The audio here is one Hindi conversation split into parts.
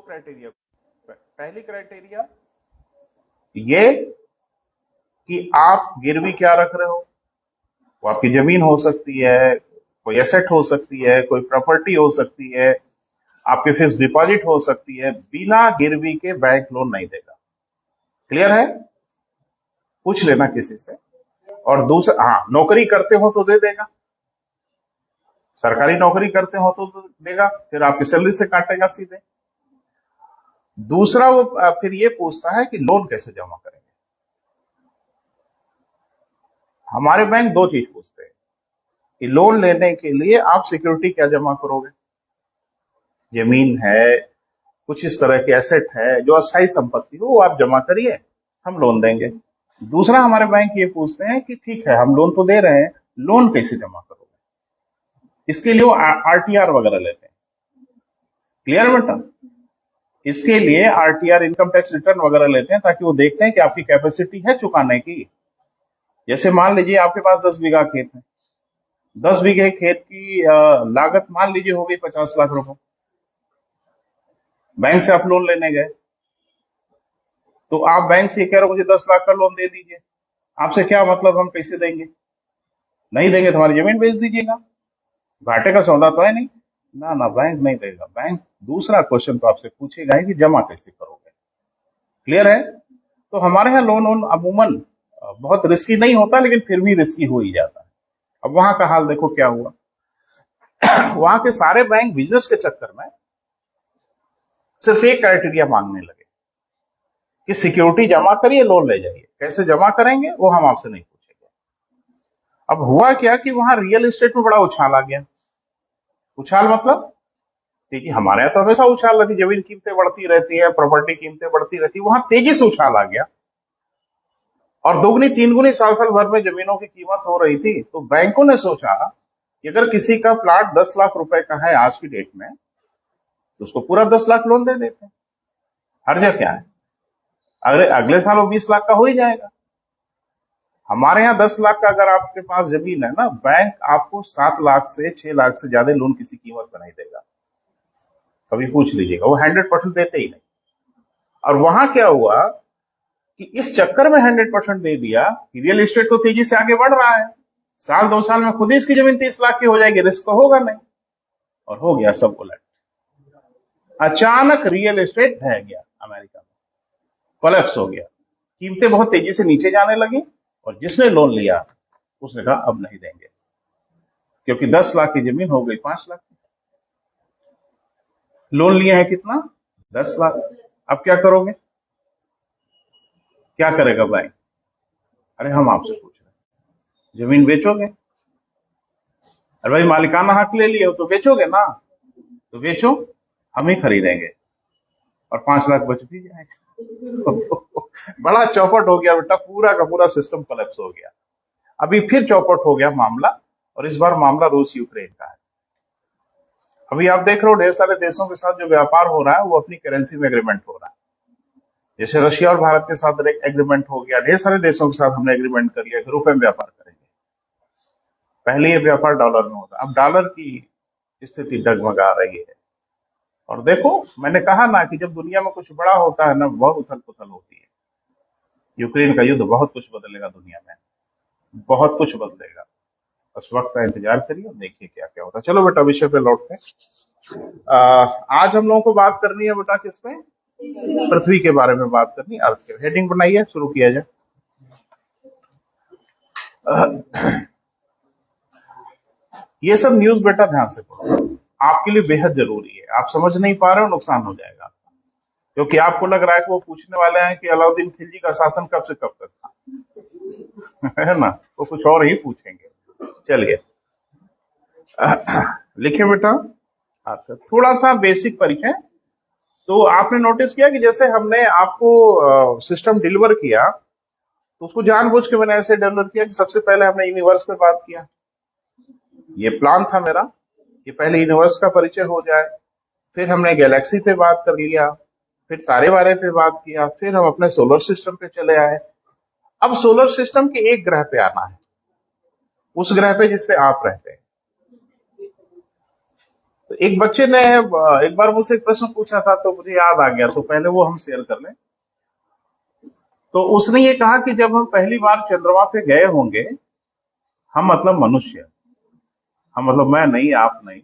क्राइटेरिया। पहली क्राइटेरिया ये कि आप गिरवी क्या रख रहे हो। वो आपकी जमीन हो सकती है, कोई एसेट हो सकती है, कोई प्रॉपर्टी हो सकती है, आपके फिक्स डिपॉजिट हो सकती है। बिना गिरवी के बैंक लोन नहीं देगा। क्लियर है? पूछ लेना किसी से। और दूसरा, हाँ, नौकरी करते हो तो दे देगा, सरकारी नौकरी करते हो तो देगा, फिर आपकी सैलरी से काटेगा सीधे। दूसरा वो फिर ये पूछता है कि लोन कैसे जमा करेंगे। हमारे बैंक दो चीज पूछते हैं कि लोन लेने के लिए आप सिक्योरिटी क्या जमा करोगे। जमीन है, कुछ इस तरह के एसेट है जो अस्थायी संपत्ति हो, वो आप जमा करिए, हम लोन देंगे। दूसरा हमारे बैंक ये पूछते हैं कि ठीक है, हम लोन तो दे रहे हैं, लोन कैसे जमा करोगे। इसके लिए वो आरटीआर वगैरह लेते हैं। क्लियर बेटा? इसके लिए आरटीआर, इनकम टैक्स रिटर्न वगैरह लेते हैं, ताकि वो देखते हैं कि आपकी कैपेसिटी है चुकाने की। जैसे मान लीजिए आपके पास 10 बीघा खेत है, 10 बीघे खेत की लागत मान लीजिए हो गई 50 लाख रुपए। बैंक से आप लोन लेने गए, तो आप बैंक से कह रहे हो मुझे 10 लाख का लोन दे दीजिए। आपसे क्या मतलब, हम पैसे देंगे? नहीं देंगे तो हमारी जमीन बेच दीजिएगा, घाटे का सौदा तो है नहीं ना। ना, बैंक नहीं देगा। बैंक दूसरा क्वेश्चन तो आपसे पूछेगा ही कि जमा कैसे करोगे। क्लियर है? तो हमारे यहाँ लोन वोन अमूमन बहुत रिस्की नहीं होता, लेकिन फिर भी रिस्की हो ही जाता है। अब वहां का हाल देखो क्या हुआ। वहां के सारे बैंक बिजनेस के चक्कर में सिर्फ एक क्राइटेरिया मांगने लगे कि सिक्योरिटी जमा करिए, लोन ले जाइए। कैसे जमा करेंगे वो हम आपसे नहीं पूछेंगे। अब हुआ क्या कि वहां रियल एस्टेट में बड़ा उछाल आ गया। उछाल मतलब, देखिए हमारे यहाँ तो हमेशा उछाल रहती, जमीन कीमतें बढ़ती रहती है, प्रॉपर्टी कीमतें बढ़ती रहती है। वहां तेजी से उछाल आ गया और दोगुनी तीन गुनी साल साल भर में जमीनों की कीमत हो रही थी। तो बैंकों ने सोचा कि अगर किसी का प्लाट 10 लाख रुपए का है आज की डेट में, तो उसको पूरा 10 लाख लोन दे देते हैं। हर्जा क्या है? अगले साल वो 20 लाख का हो ही जाएगा। हमारे यहाँ 10 लाख का अगर आपके पास जमीन है ना, बैंक आपको 7 लाख से 6 लाख से ज्यादा लोन किसी कीमत पर नहीं देगा। कभी पूछ लीजिएगा, वो 100% देते ही नहीं। और वहां क्या हुआ कि इस चक्कर में 100% दे दिया कि रियल एस्टेट तो तेजी से आगे बढ़ रहा है, साल 2 साल में खुद ही इसकी जमीन 30 लाख की हो जाएगी, रिस्क तो होगा नहीं। और हो गया सब उलट। अचानक रियल एस्टेट ढह गया, अमेरिका में कोलैप्स हो गया, कीमतें बहुत तेजी से नीचे जाने लगी। और जिसने लोन लिया उसने कहा अब नहीं देंगे, क्योंकि 10 लाख की जमीन हो गई 5 लाख की। लोन लिया है कितना? 10 लाख। अब क्या करोगे? क्या करेगा बैंक? अरे हम आपसे पूछ रहे हैं, जमीन बेचोगे? अरे भाई, मालिकाना हक ले लिए हो तो बेचोगे ना, तो बेचो, हम ही खरीदेंगे और 5 लाख बच भी जाएगा। बड़ा चौपट हो गया बेटा, पूरा का पूरा सिस्टम कोलैप्स हो गया। अभी फिर चौपट हो गया मामला, और इस बार मामला रूस यूक्रेन का है। अभी आप देख रहे हो ढेर सारे देशों के साथ जो व्यापार हो रहा है वो अपनी करेंसी में एग्रीमेंट हो रहा है। जैसे रशिया और भारत के साथ एग्रीमेंट हो गया, ढेर सारे देशों के साथ हमने एग्रीमेंट कर लिया कि रुपए में व्यापार करेंगे। पहले ये व्यापार डॉलर में होता, अब डॉलर की स्थिति डगमगा रही है। और देखो, मैंने कहा ना कि जब दुनिया में कुछ बड़ा होता है ना, बहुत उथल पुथल होती है। यूक्रेन का युद्ध बहुत कुछ बदलेगा दुनिया में, बहुत कुछ बदलेगा। बस वक्त का इंतजार करिए और देखिए क्या क्या होता है। चलो बेटा, विषय पे लौटते हैं। आज हम लोगों को बात करनी है बेटा किस पे? पृथ्वी के बारे में बात करनी, अर्थ के। हेडिंग बनाइए, शुरू किया जाए। ये सब न्यूज बेटा ध्यान से पढ़ो, आपके लिए बेहद जरूरी है। आप समझ नहीं पा रहे हो, नुकसान हो जाएगा आपका, क्योंकि आपको लग रहा है कि वो पूछने वाले हैं कि अलाउद्दीन खिलजी का शासन कब से कब तक था। है ना? वो कुछ और ही पूछेंगे। चलिए लिखे बेटा। अच्छा, थोड़ा सा बेसिक परिचय। तो आपने नोटिस किया कि जैसे हमने आपको सिस्टम डिलीवर किया, तो उसको जानबूझ के मैंने ऐसे डिलीवर किया कि सबसे पहले हमने यूनिवर्स पे बात किया। ये प्लान था मेरा कि पहले यूनिवर्स का परिचय हो जाए, फिर हमने गैलेक्सी पे बात कर लिया, फिर तारे वारे पे बात किया, फिर हम अपने सोलर सिस्टम पे चले आए। अब सोलर सिस्टम के एक ग्रह पे आना है, उस ग्रह पे जिसपे आप रहते हैं। तो एक बच्चे ने एक बार मुझसे एक प्रश्न पूछा था, तो मुझे याद आ गया, तो पहले वो हम शेयर कर लें। तो उसने ये कहा कि जब हम पहली बार चंद्रमा पे गए होंगे, हम मतलब मनुष्य, हम मतलब मैं नहीं, आप नहीं,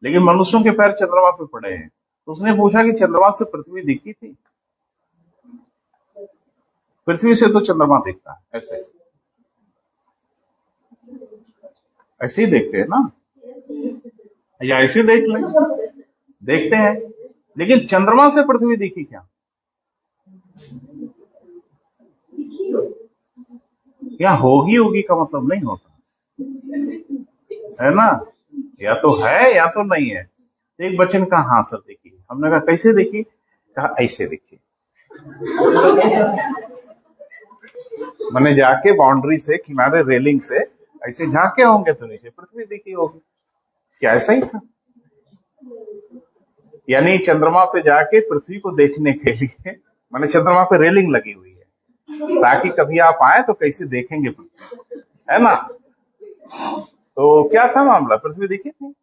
लेकिन मनुष्यों के पैर चंद्रमा पे पड़े हैं। तो उसने पूछा कि चंद्रमा से पृथ्वी दिखी थी? पृथ्वी से तो चंद्रमा दिखता है, ऐसे ऐसे ही देखते हैं ना, या ऐसे देख लें, देखते हैं। लेकिन चंद्रमा से पृथ्वी दिखी क्या? या होगी होगी का मतलब नहीं होता है ना, या तो है या तो नहीं है। तो एक बच्चे ने कहा हाँ सर देखी। हमने कहा कैसे देखी? कहा ऐसे देखी। मैंने जाके बाउंड्री से, किनारे रेलिंग से ऐसे झांके होंगे तो नीचे पृथ्वी दिखी होगी। क्या ऐसा ही था? यानी चंद्रमा पे जाके पृथ्वी को देखने के लिए मैंने, चंद्रमा पे रेलिंग लगी हुई है ताकि कभी आप आए तो कैसे देखेंगे पृथ्वी, है ना। तो क्या था मामला? पृथ्वी दिखी थी?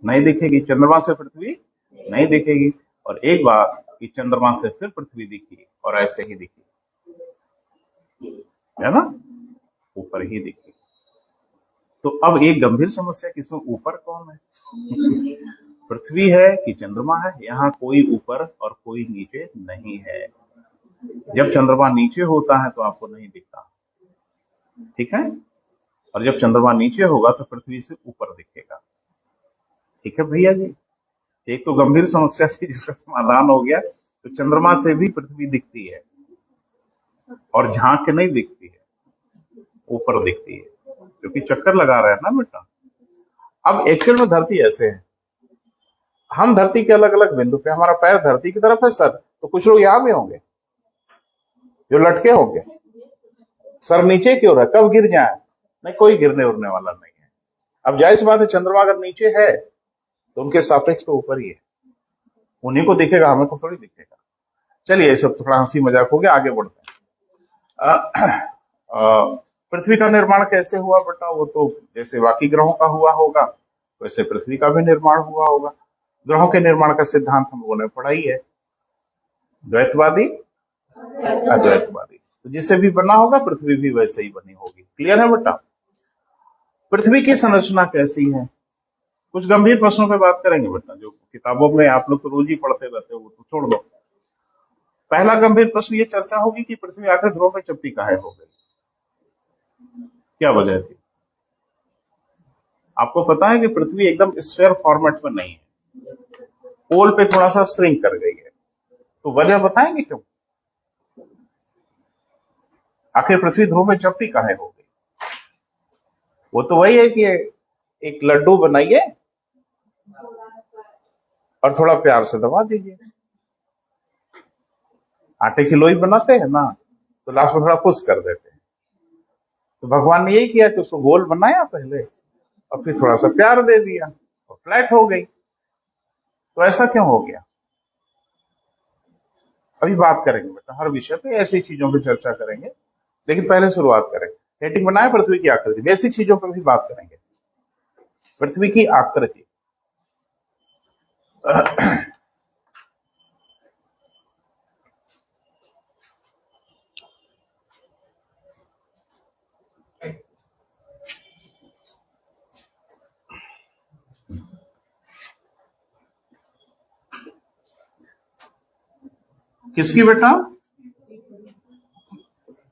नहीं दिखेगी, चंद्रमा से पृथ्वी नहीं दिखेगी। और एक बार कि चंद्रमा से फिर पृथ्वी दिखी और ऐसे ही दिखी, है ना, ऊपर ही दिखी। तो अब एक गंभीर समस्या कि इसमें ऊपर कौन है? पृथ्वी है कि चंद्रमा है? यहाँ कोई ऊपर और कोई नीचे नहीं है। जब चंद्रमा नीचे होता है तो आपको नहीं दिखता, ठीक है, और जब चंद्रमा नीचे होगा तो पृथ्वी से ऊपर दिखेगा। ठीक है भैया जी, एक तो गंभीर समस्या थी जिसका समाधान हो गया। तो चंद्रमा से भी पृथ्वी दिखती है और झांक के नहीं दिखती है, ऊपर दिखती है, क्योंकि चक्कर लगा रहा है ना बेटा। अब एक्चुअल में धरती ऐसे है, हम धरती के अलग अलग बिंदु पे, हमारा पैर धरती की तरफ है सर, तो कुछ लोग यहाँ भी होंगे जो लटके होंगे, सर नीचे की ओर है, कब गिर जाए? नहीं, कोई गिरने उड़ने वाला नहीं है। अब जाहिर सी बात है, चंद्रमा अगर नीचे है तो उनके सापेक्ष तो ऊपर ही है, उन्हीं को दिखेगा, हमें तो थोड़ी दिखेगा। चलिए, ये सब थोड़ा हंसी मजाक हो गया, आगे बढ़ते हैं। पृथ्वी का निर्माण कैसे हुआ बेटा? वो तो जैसे बाकी ग्रहों का हुआ होगा वैसे पृथ्वी का भी निर्माण हुआ होगा। ग्रहों के निर्माण का सिद्धांत हम लोगों ने पढ़ा ही है, द्वैतवादी अद्वैतवादी। तो जिससे भी बना होगा पृथ्वी भी वैसे ही बनी होगी। क्लियर है बेटा? पृथ्वी की संरचना कैसी है? कुछ गंभीर प्रश्नों पे बात करेंगे बेटा, जो किताबों में आप लोग तो रोज ही पढ़ते रहते हो, वो तो छोड़ दो। पहला गंभीर प्रश्न ये चर्चा होगी कि पृथ्वी आखिर ध्रुव में चपटी काहे हो गई? क्या वजह थी? आपको पता है कि पृथ्वी एकदम स्फीयर फॉर्मेट में नहीं है, पोल पे थोड़ा सा श्रिंक कर गई है। तो वजह बताएंगे क्यों? आखिर पृथ्वी ध्रुव में चपटी काहे हो गई? वो तो वही है कि एक लड्डू बनाइए और थोड़ा प्यार से दबा दीजिए। आटे की लोई बनाते हैं ना, तो लास्ट में थोड़ा पुश कर देते हैं। तो भगवान ने यही किया कि उसको गोल बनाया पहले और फिर थोड़ा सा प्यार दे दिया और फ्लैट हो गई। तो ऐसा क्यों हो गया? अभी बात करेंगे बेटा, हर विषय पे ऐसी चीजों पे चर्चा करेंगे, लेकिन पहले शुरुआत करें। हेडिंग बनाए पृथ्वी की आकृति, बेसिक चीजों पर भी बात करेंगे। पृथ्वी की आकृति। किसकी बेटा?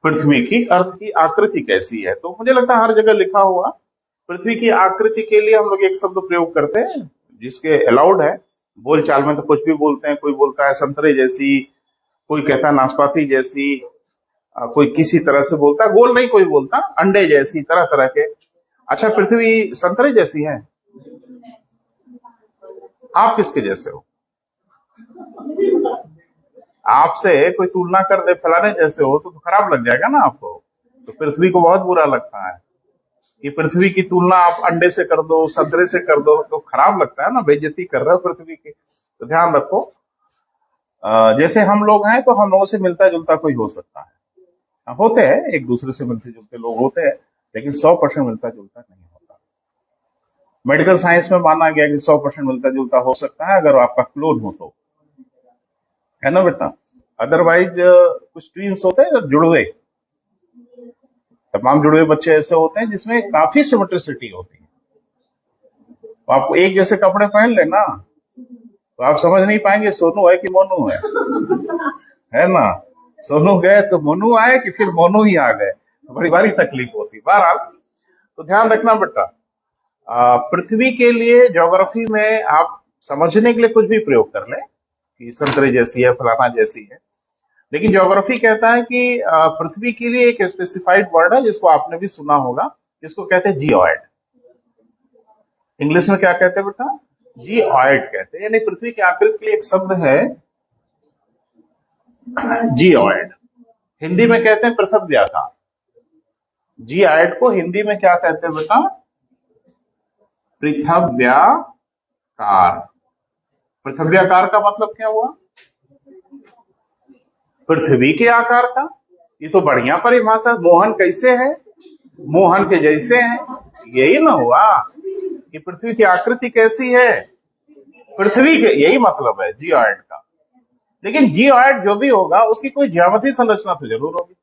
पृथ्वी की। अर्थ की आकृति कैसी है? तो मुझे लगता है हर जगह लिखा हुआ। पृथ्वी की आकृति के लिए हम लोग एक शब्द प्रयोग करते हैं जिसके अलाउड है, बोलचाल में तो कुछ भी बोलते हैं। कोई बोलता है संतरे जैसी, कोई कहता है नाशपाती जैसी, कोई किसी तरह से बोलता है, गोल नहीं कोई बोलता, अंडे जैसी, तरह तरह के। अच्छा, पृथ्वी संतरे जैसी है? आप किसके जैसे हो? आपसे कोई तुलना कर दे फलाने जैसे हो तो खराब लग जाएगा ना आपको। तो पृथ्वी को बहुत बुरा लगता है कि पृथ्वी की तुलना आप अंडे से कर दो, संतरे से कर दो, तो खराब लगता है ना, बेइज्जती कर रहे हो पृथ्वी की। तो ध्यान रखो, जैसे हम लोग हैं तो हम लोगों से मिलता जुलता कोई हो सकता है, होते हैं एक दूसरे से मिलते जुलते लोग होते हैं, लेकिन 100% मिलता जुलता नहीं होता। मेडिकल साइंस में माना गया कि 100% मिलता जुलता हो सकता है अगर आपका क्लोन हो तो, है ना बेटा। अदरवाइज कुछ ट्विंस होते हैं जो जुड़वे, तमाम जुड़वे बच्चे ऐसे होते हैं जिसमें काफी सिमेट्रिसिटी होती है। तो आपको एक जैसे कपड़े पहन लेना तो आप समझ नहीं पाएंगे सोनू है कि मोनू है ना। सोनू गए तो मोनू आए कि फिर मोनू ही आ गए, तो बड़ी भारी तकलीफ होती। बहरहाल तो ध्यान रखना बेटा, पृथ्वी के लिए ज्योग्राफी में आप समझने के लिए कुछ भी प्रयोग कर लें कि संतरे जैसी है, फलाना जैसी है, लेकिन ज्योग्राफी कहता है कि पृथ्वी के लिए एक स्पेसिफाइड वर्ड है जिसको आपने भी सुना होगा, जिसको कहते हैं जियोइड। इंग्लिश में क्या कहते हैं बेटा? जियोइड कहते हैं, यानी पृथ्वी की आकृति के लिए एक शब्द है जियोइड। हिंदी में कहते हैं पृथव्याकार। जियोइड को हिंदी में क्या कहते हैं बेटा? पृथव्याकार। पृथव्याकार का मतलब क्या हुआ? पृथ्वी के आकार का। ये तो बढ़िया परिभाषा। मोहन कैसे है? मोहन के जैसे है, यही ना हुआ कि पृथ्वी की आकृति कैसी है? पृथ्वी के, यही मतलब है जियोइड का। लेकिन जियोइड जो भी होगा उसकी कोई ज्यामितीय संरचना तो जरूर होगी,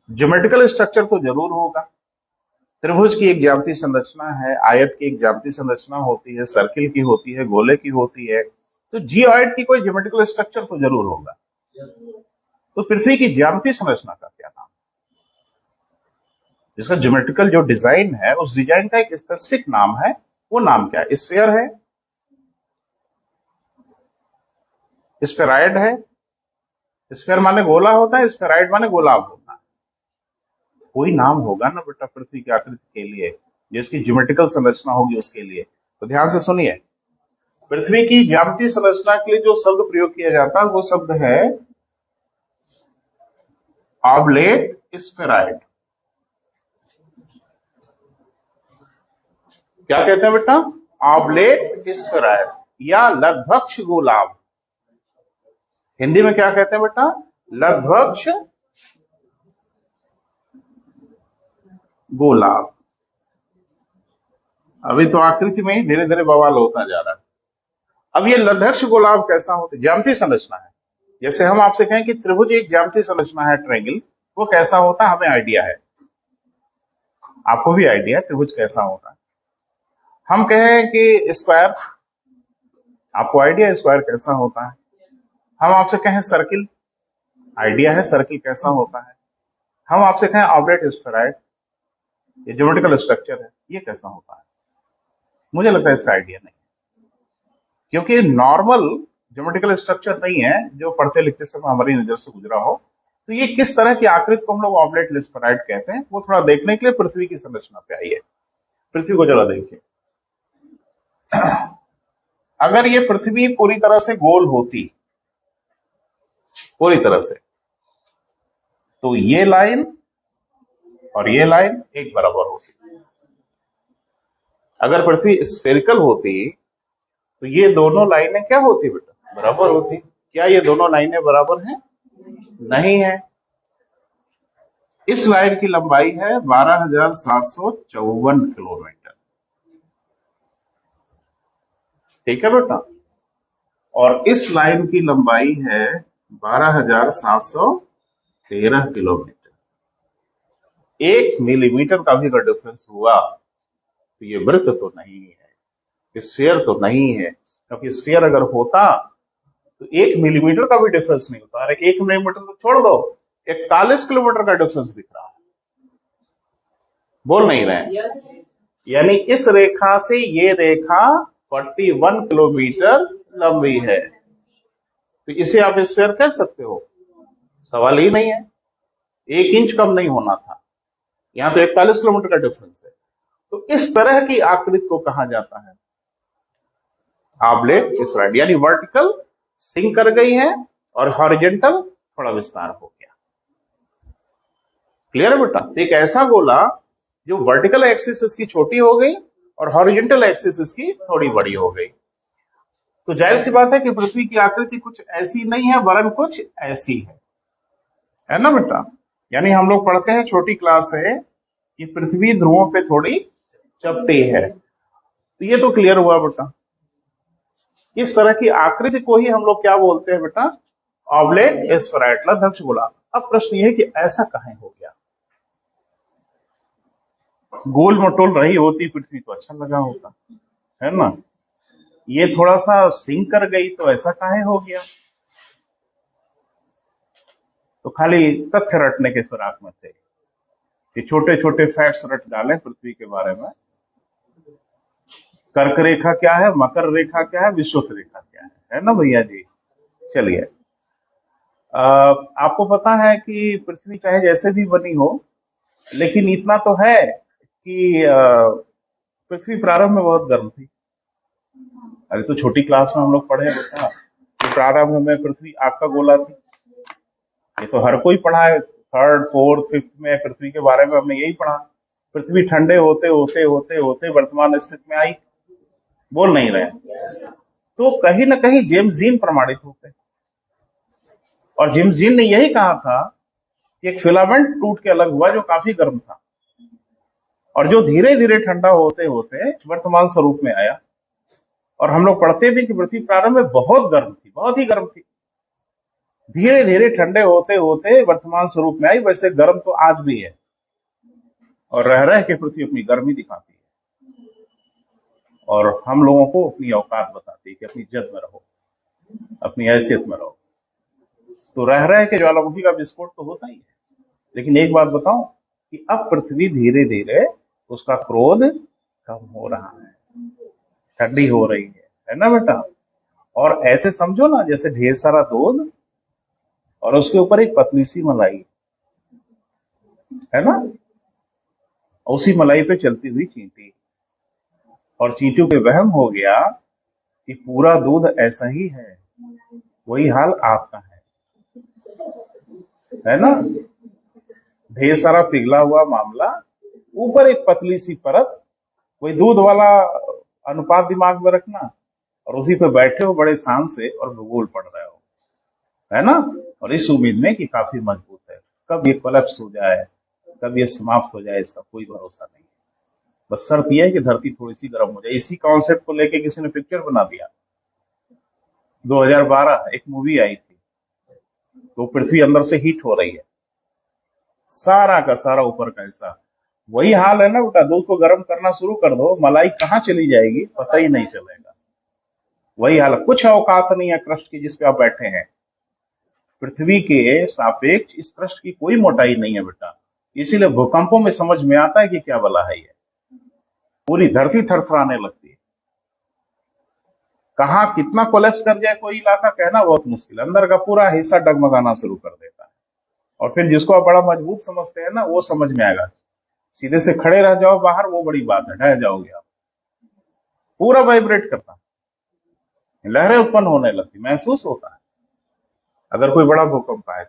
ज्योमेट्रिकल स्ट्रक्चर तो जरूर होगा। त्रिभुज की एक ज्यामितीय संरचना है, आयत की एक ज्यामितीय संरचना होती है, सर्किल की होती है, गोले की होती है, तो जियोइड की कोई ज्योमेट्रिकल स्ट्रक्चर तो जरूर होगा। तो पृथ्वी की ज्यामितीय संरचना का क्या नाम? जिसका ज्योमेट्रिकल जो डिजाइन है उस डिजाइन का एक स्पेसिफिक नाम है, वो नाम क्या है? स्फीयर है, स्फेराइड है। स्फीयर माने गोला होता है, स्फेराइड माने गोलाव होता है। कोई नाम होगा ना बेटा पृथ्वी की आकृति के लिए, जिसकी ज्योमेट्रिकल संरचना होगी उसके लिए। तो ध्यान से सुनिए, पृथ्वी की ज्यामितीय संरचना के लिए जो शब्द प्रयोग किया जाता है वो शब्द है ऑब्लेट स्फेराइड। क्या कहते हैं बेटा? ऑब्लेट स्फेराइड या लग्भक्ष गोलाव। हिंदी में क्या कहते हैं बेटा? लग्भक्ष गोलाव। अभी तो आकृति में ही धीरे धीरे बवाल होता जा रहा है। अब ये लग्भक्ष गोलाव कैसा होता है? ज्यामितीय संरचना है। जैसे हम आपसे कहें कि त्रिभुज एक ज्यामितीय संरचना है, ट्रायंगल, वो कैसा होता है हमें आइडिया है, आपको भी आइडिया है त्रिभुज कैसा होता है। हम कहें कि स्क्वायर, आपको आइडिया है स्क्वायर कैसा होता है। हम आपसे कहें सर्किल, आइडिया है सर्किल कैसा होता है। हम आपसे कहें ऑब्लेट स्फेराइड, ये ज्योमेट्रिकल स्ट्रक्चर है, ये कैसा होता है। मुझे लगता है इसका आइडिया नहीं, क्योंकि नॉर्मल ज्योमेट्रिकल स्ट्रक्चर नहीं है जो पढ़ते लिखते समय हमारी नजर से गुजरा हो। तो ये किस तरह की आकृति को हम लोग ऑब्लेट स्फेराइड कहते हैं, वो थोड़ा देखने के लिए पृथ्वी की संरचना पे आइए। पृथ्वी को जरा देखिए। अगर ये पृथ्वी पूरी तरह से गोल होती, पूरी तरह से, तो ये लाइन और ये लाइन एक बराबर होती। अगर पृथ्वी स्फेरिकल होती तो ये दोनों लाइनें क्या होती बेटा? बराबर होती। क्या ये दोनों लाइनें बराबर हैं? नहीं है। इस लाइन की लंबाई है 12,754 किलोमीटर, ठीक है बेटा, और इस लाइन की लंबाई है 12,713 किलोमीटर। 1 मिलीमीटर का भी अगर डिफरेंस हुआ तो ये वृत्त तो नहीं है, स्फीयर तो नहीं है, क्योंकि स्फीयर अगर होता तो 1 मिलीमीटर का भी डिफरेंस नहीं होता। अरे 1 मिलीमीटर तो छोड़ दो, 41 किलोमीटर का डिफरेंस दिख रहा है। बोल नहीं रहे? यानी इस रेखा से ये रेखा 41 किलोमीटर लंबी है, तो इसे आप स्फीयर कह सकते हो? सवाल ही नहीं है। 1 इंच कम नहीं होना था, यहां तो 41 किलोमीटर का डिफरेंस है। तो इस तरह की आकृति को कहा जाता है ऑब्लेट स्फेराइड, यानी वर्टिकल सिंक कर गई है और हॉरिजॉन्टल थोड़ा विस्तार हो गया। क्लियर है बेटा? एक ऐसा गोला जो वर्टिकल एक्सिस इसकी छोटी हो गई और हॉरिजॉन्टल एक्सिस इसकी थोड़ी बड़ी हो गई। तो जाहिर सी बात है कि पृथ्वी की आकृति कुछ ऐसी नहीं है, वरन कुछ ऐसी है ना बेटा? यानी हम लोग पढ़ते हैं छोटी क्लास से कि पृथ्वी ध्रुवों पे थोड़ी चपटी है। तो ये तो क्लियर हुआ बेटा। इस तरह की आकृति को ही हम लोग क्या बोलते हैं बेटा? ऑब्लेट स्फेराइड, लधक्ष गोलाकार। अब प्रश्न ये है कि ऐसा कहां हो गया? गोल मटोल रही होती पृथ्वी तो अच्छा लगा होता, है ना? ये थोड़ा सा सिंक कर गई तो ऐसा काहे हो गया? तो खाली तथ्य रटने के फिराक में थे कि छोटे छोटे फैक्ट्स रट डालें पृथ्वी के बारे में। कर्क रेखा क्या है, मकर रेखा क्या है, विषुवत रेखा क्या है ना भैया जी? चलिए, आपको पता है कि पृथ्वी चाहे जैसे भी बनी हो, लेकिन इतना तो है कि पृथ्वी प्रारंभ में बहुत गर्म थी। अरे तो छोटी क्लास में हम लोग पढ़े बेटा कि प्रारंभ में पृथ्वी आग का गोला थी। ये तो हर कोई पढ़ा है, थर्ड फोर्थ फिफ्थ में पृथ्वी के बारे में हमने यही पढ़ा। पृथ्वी ठंडे होते होते होते होते वर्तमान स्थिति में आई। बोल नहीं रहे? तो कहीं ना कहीं जेम्स जीन प्रमाणित होते, और जेम्स जीन ने यही कहा था कि एक फिलामेंट टूट के अलग हुआ जो काफी गर्म था, और जो धीरे धीरे ठंडा होते होते वर्तमान स्वरूप में आया। और हम लोग पढ़ते भी कि पृथ्वी प्रारंभ में बहुत गर्म थी, बहुत ही गर्म थी, धीरे धीरे ठंडे होते होते वर्तमान स्वरूप में आई। वैसे गर्म तो आज भी है, और रह रह के पृथ्वी अपनी गर्मी दिखाती है, और हम लोगों को अपनी औकात बताती है कि अपनी इज्जत में रहो, अपनी हैसियत में रहो। तो रह रह के ज्वालामुखी का विस्फोट तो होता ही है। लेकिन एक बात बताऊं कि अब पृथ्वी धीरे धीरे उसका क्रोध कम हो रहा है, ठंडी हो रही है ना बेटा? और ऐसे समझो ना जैसे ढेर सारा दूध और उसके ऊपर एक पतली सी मलाई, है ना? उसी मलाई पे चलती हुई चींटी, और चींटियों के वहम हो गया कि पूरा दूध ऐसा ही है। वही हाल आपका है ना? ढेर सारा पिघला हुआ मामला, ऊपर एक पतली सी परत, वही दूध वाला अनुपात दिमाग में रखना, और उसी पे बैठे हो बड़े शान से और भूगोल पढ़ रहे हो, है ना? और इस उम्मीद में कि काफी मजबूत है, कब ये कोलैप्स हो जाए, कब ये समाप्त हो जाए, इसका कोई भरोसा नहीं है। बस शर्त यह है कि धरती थोड़ी सी गर्म हो जाए। इसी कॉन्सेप्ट को लेके किसी ने पिक्चर बना दिया। 2012 एक मूवी आई थी, तो पृथ्वी अंदर से हीट हो रही है, सारा का सारा ऊपर का हिस्सा। वही हाल है ना बेटा, दूध को गर्म करना शुरू कर दो, मलाई कहाँ चली जाएगी पता ही नहीं चलेगा। वही हाल है, कुछ औकात नहीं है क्रस्ट की जिस पे आप बैठे हैं। पृथ्वी के सापेक्ष इस क्रस्ट की कोई मोटाई नहीं है बेटा। इसीलिए भूकंपों में समझ में आता है कि क्या बला है ये। पूरी धरती थरथराने लगती है। कहाँ कितना कोलैप्स कर जाए कोई इलाका कहना बहुत मुश्किल है। अंदर का पूरा हिस्सा डगमगाना शुरू कर देता है, और फिर जिसको आप बड़ा मजबूत समझते हैं ना, वो समझ में आएगा। सीधे से खड़े रह जाओ बाहर, वो बड़ी बात है, ढह जाओगे आप। पूरा वाइब्रेट करता है, लहरें उत्पन्न होने लगती, महसूस होता है अगर कोई बड़ा भूकंप आए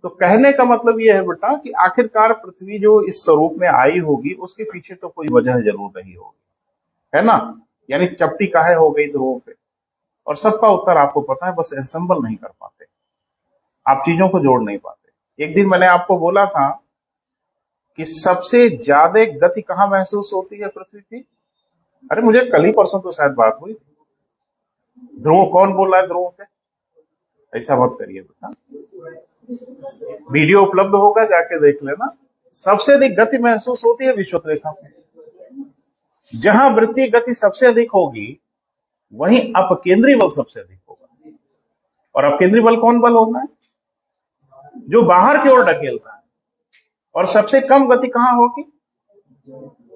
तो कहने का मतलब यह है बेटा कि आखिरकार पृथ्वी जो इस स्वरूप में आई होगी उसके पीछे तो कोई वजह जरूर रही होगी, है ना? यानी चपटी काहे हो गई ध्रुवों पे, और सबका उत्तर आपको पता है, बस एंसेंबल नहीं कर पाते, आप चीजों को जोड़ नहीं पाते। एक दिन मैंने आपको बोला था कि सबसे ज्यादा गति कहाँ महसूस होती है पृथ्वी की? अरे मुझे कल ही परसों तो शायद बात हुई। ध्रुव कौन बोल रहा है ध्रुवों पे? ऐसा मत करिए बेटा, वीडियो उपलब्ध होगा, जाके देख लेना। सबसे अधिक गति महसूस होती है विषुवत रेखा पे। जहां वृत्तीय गति सबसे अधिक होगी वहीं अपकेंद्रीय बल सबसे अधिक होगा। और अपकेंद्रीय बल कौन बल होता है? जो बाहर की ओर ढकेलता है। और सबसे कम गति कहां होगी?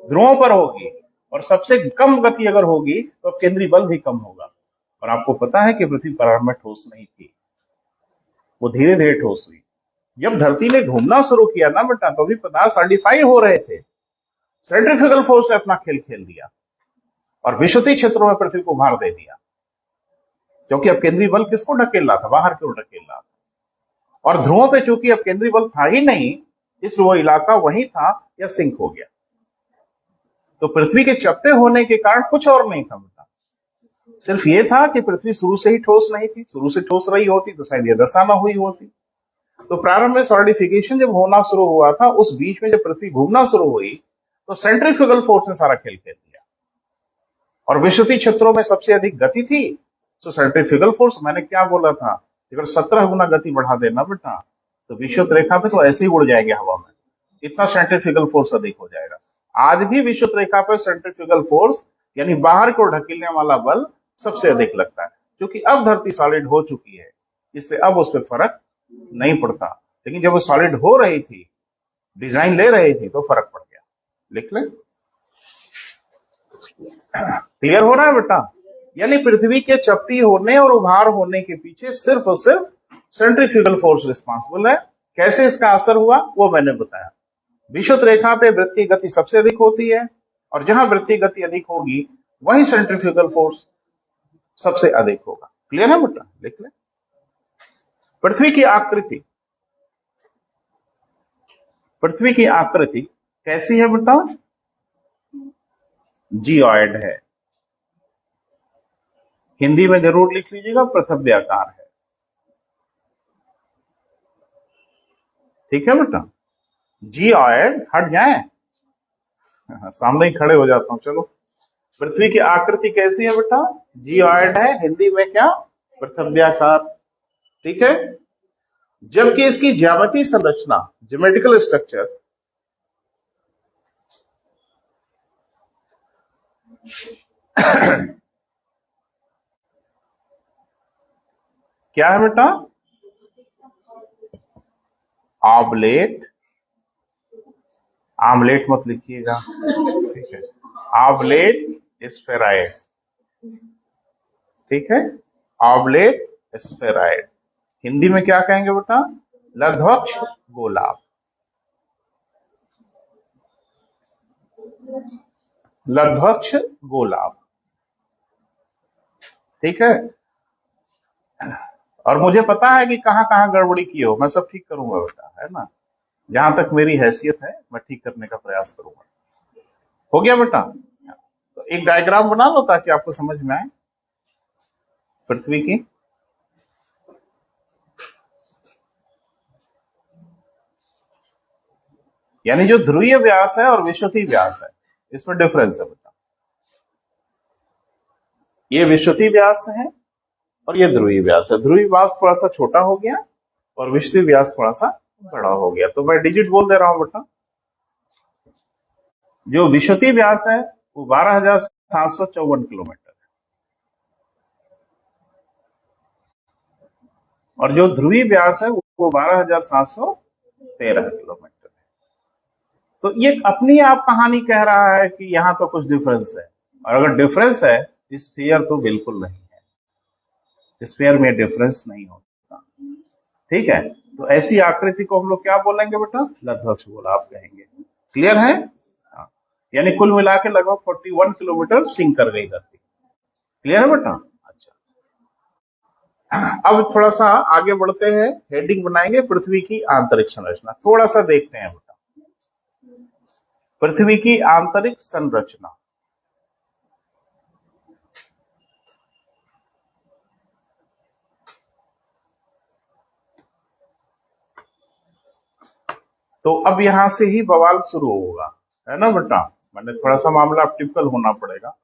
ध्रुवों पर होगी। और सबसे कम गति अगर होगी तो अपकेंद्रीय बल भी कम होगा। और आपको पता है कि पृथ्वी प्रारंभ में ठोस नहीं थी, वो धीरे धीरे ठोस हुई। जब धरती ने घूमना शुरू किया ना बेटा, तो भी पदार्थ सॉलिडिफाई हो रहे थे। सेंट्रीफ्यूगल फोर्स ने अपना खेल खेल दिया और विषुवतीय क्षेत्रों में पृथ्वी को भार दे दिया, क्योंकि अब केंद्रीय बल किसको ढकेल रहा था? बाहर की ओर ढकेल रहा था। और ध्रुवों पे चूंकि अब केंद्रीय बल था ही नहीं, इसलिए वो इलाका वही था या सिंक हो गया। तो पृथ्वी के चपटे होने के कारण कुछ और नहीं था बेटा, सिर्फ ये था कि पृथ्वी शुरू से ही ठोस नहीं थी। शुरू से ठोस रही होती तो शायद ये दशा ना हुई होती। तो प्रारंभ में सॉलिडिफिकेशन जब होना शुरू हुआ था, उस बीच में जब पृथ्वी घूमना शुरू हुई तो सेंट्रीफ्यूगल फोर्स ने सारा खेल खेल दिया। और विषुवतीय क्षेत्रों में सबसे अधिक गति थी, तो सेंट्रीफ्यूगल फोर्स, मैंने क्या बोला था, अगर 17 गुना गति बढ़ा देना बेटा तो विषुवत रेखा पे तो ऐसे ही उड़ जाएंगे हवा में, इतना सेंट्रीफ्यूगल फोर्स अधिक हो जाएगा। आज भी विषुवत रेखा पे सेंट्रीफ्यूगल फोर्स यानी बाहर को ढकेलने वाला बल सबसे अधिक लगता है, क्योंकि अब धरती सॉलिड हो चुकी है, इसलिए अब उस पर फर्क नहीं पड़ता। लेकिन जब वो सॉलिड हो रही थी, डिजाइन ले रही थी, तो फर्क पड़ गया। लिख ले। क्लियर हो रहा है बेटा? यानी पृथ्वी के चपटी होने और उभार होने के पीछे सिर्फ और सिर्फ सेंट्रीफ्यूगल फोर्स रिस्पॉन्सिबल है। कैसे इसका असर हुआ वो मैंने बताया। विषुवत रेखा पे वृत्तीय गति सबसे अधिक होती है, और जहां वृत्तीय गति अधिक होगी वहीं सेंट्रीफ्यूगल फोर्स सबसे अधिक होगा। क्लियर है बेटा? लिख ले। पृथ्वी की आकृति, पृथ्वी की आकृति कैसी है बेटा? जियोइड है। हिंदी में जरूर लिख लीजिएगा, पृथ्व्याकार है। ठीक है बेटा? जियोइड, हट जाए, सामने ही खड़े हो जाता हूं। चलो, पृथ्वी की आकृति कैसी है बेटा? जियोइड है। हिंदी में क्या? पृथ्व्याकार। ठीक है? जबकि इसकी ज्यामितीय संरचना, ज्योमेट्रिकल स्ट्रक्चर, क्या है बेटा? ऑबलेट, आमलेट मत लिखिएगा, ठीक है? ऑबलेट स्फेराइड, ठीक है? ऑबलेट स्फेराइड। हिंदी में क्या कहेंगे बेटा? लघ्वक्ष गोलाभ। लघ्वक्ष गोलाभ, ठीक है? और मुझे पता है कि कहां कहां गड़बड़ी की हो, मैं सब ठीक करूंगा बेटा, है ना? जहां तक मेरी हैसियत है मैं ठीक करने का प्रयास करूंगा। हो गया बेटा? तो एक डायग्राम बना लो ताकि आपको समझ में आए पृथ्वी की। यानी जो ध्रुवीय व्यास है और विषुवतीय व्यास है, इसमें डिफरेंस है बेटा। ये विषुवतीय व्यास है और ये ध्रुवीय व्यास है। ध्रुवीय व्यास थोड़ा सा छोटा हो गया और विषुवतीय व्यास थोड़ा सा बड़ा हो गया। तो मैं डिजिट बोल दे रहा हूं बेटा। जो विषुवतीय व्यास है वो 12,754 किलोमीटर है, और जो ध्रुवीय व्यास है वो 12,713 किलोमीटर है। तो ये अपनी आप कहानी कह रहा है कि यहां तो कुछ डिफरेंस है, और अगर डिफरेंस है, स्फीयर तो बिल्कुल नहीं है, स्फीयर में डिफरेंस नहीं होता। ठीक है? तो ऐसी आकृति को हम लोग क्या बोलेंगे बेटा? लघ्वक्ष गोलाभ कहेंगे। क्लियर है? हाँ। यानी कुल मिला के लगभग 41 किलोमीटर सिंक कर गई धरती। क्लियर है बेटा? अच्छा, अब थोड़ा सा आगे बढ़ते हैं, हेडिंग बनाएंगे पृथ्वी की आंतरिक संरचना। थोड़ा सा देखते हैं बेटा पृथ्वी की आंतरिक संरचना। तो अब यहां से ही बवाल शुरू होगा, है ना बेटा? मैंने थोड़ा सा मामला अब टिपिकल होना पड़ेगा।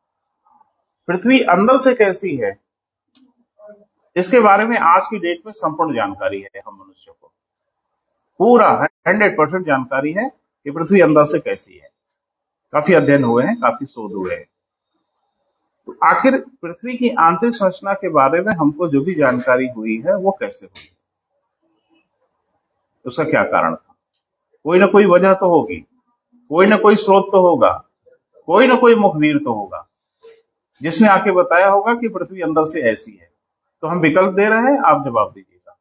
पृथ्वी अंदर से कैसी है, इसके बारे में आज की डेट में संपूर्ण जानकारी है हम मनुष्य को। पूरा 100% जानकारी है कि पृथ्वी अंदर से कैसी है। काफी अध्ययन हुए हैं, काफी शोध हुए हैं। तो आखिर पृथ्वी की आंतरिक संरचना के बारे में हमको जो भी जानकारी हुई है वो कैसे हुई, उसका क्या कारण था? कोई ना कोई वजह तो होगी, कोई ना कोई स्रोत तो होगा, कोई ना कोई मुखबिर तो होगा जिसने आके बताया होगा कि पृथ्वी अंदर से ऐसी है। तो हम विकल्प दे रहे हैं, आप जवाब दीजिएगा।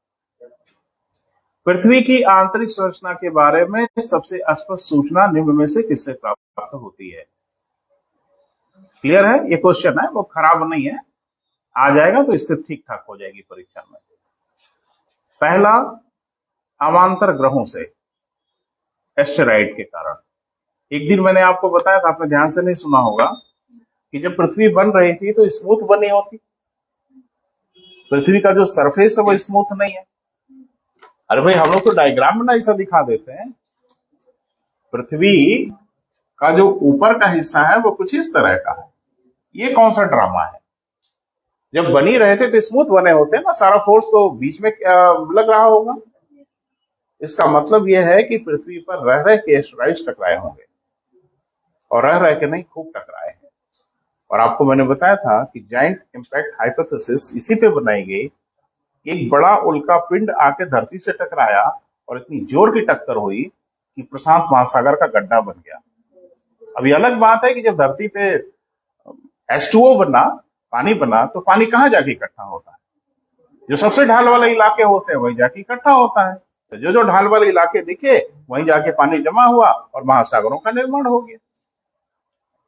पृथ्वी की आंतरिक संरचना के बारे में सबसे स्पष्ट सूचना निम्न में से किससे प्राप्त होती है? क्लियर है? ये क्वेश्चन है, वो खराब नहीं है, आ जाएगा तो स्थिति ठीक ठाक हो जाएगी परीक्षा में। पहला, अवांतर ग्रहों से, एस्टेरॉइड के कारण। एक दिन मैंने आपको बताया था, आपने ध्यान से नहीं सुना होगा, कि जब पृथ्वी बन रही थी तो स्मूथ बनी होती। पृथ्वी का जो सरफेस है वो स्मूथ नहीं है। अरे भाई, हम लोग तो डायग्राम में ना ऐसा दिखा देते हैं। पृथ्वी का जो ऊपर का हिस्सा है वो कुछ इस तरह का है। ये कौन सा ड्रामा है? जब बनी रहे थे तो स्मूथ बने होते ना, सारा फोर्स तो बीच में लग रहा होगा। इसका मतलब यह है कि पृथ्वी पर रह रहे के एस्टेरॉइड्स टकराए होंगे, और रह रहे के नहीं, खूब टकराए हैं। और आपको मैंने बताया था कि जाइंट इम्पैक्ट हाइपोथेसिस इसी पे बनाई गई। एक बड़ा उल्का पिंड आके धरती से टकराया और इतनी जोर की टक्कर हुई कि प्रशांत महासागर का गड्ढा बन गया। अभी अलग बात है कि जब धरती पे H2O बना, पानी बना, तो पानी कहाँ जाके इकट्ठा होता है? जो सबसे ढाल वाले इलाके होते हैं वहीं जाके इकट्ठा होता है। तो जो जो ढाल वाले इलाके दिखे वहीं जाके पानी जमा हुआ और महासागरों का निर्माण हो गया।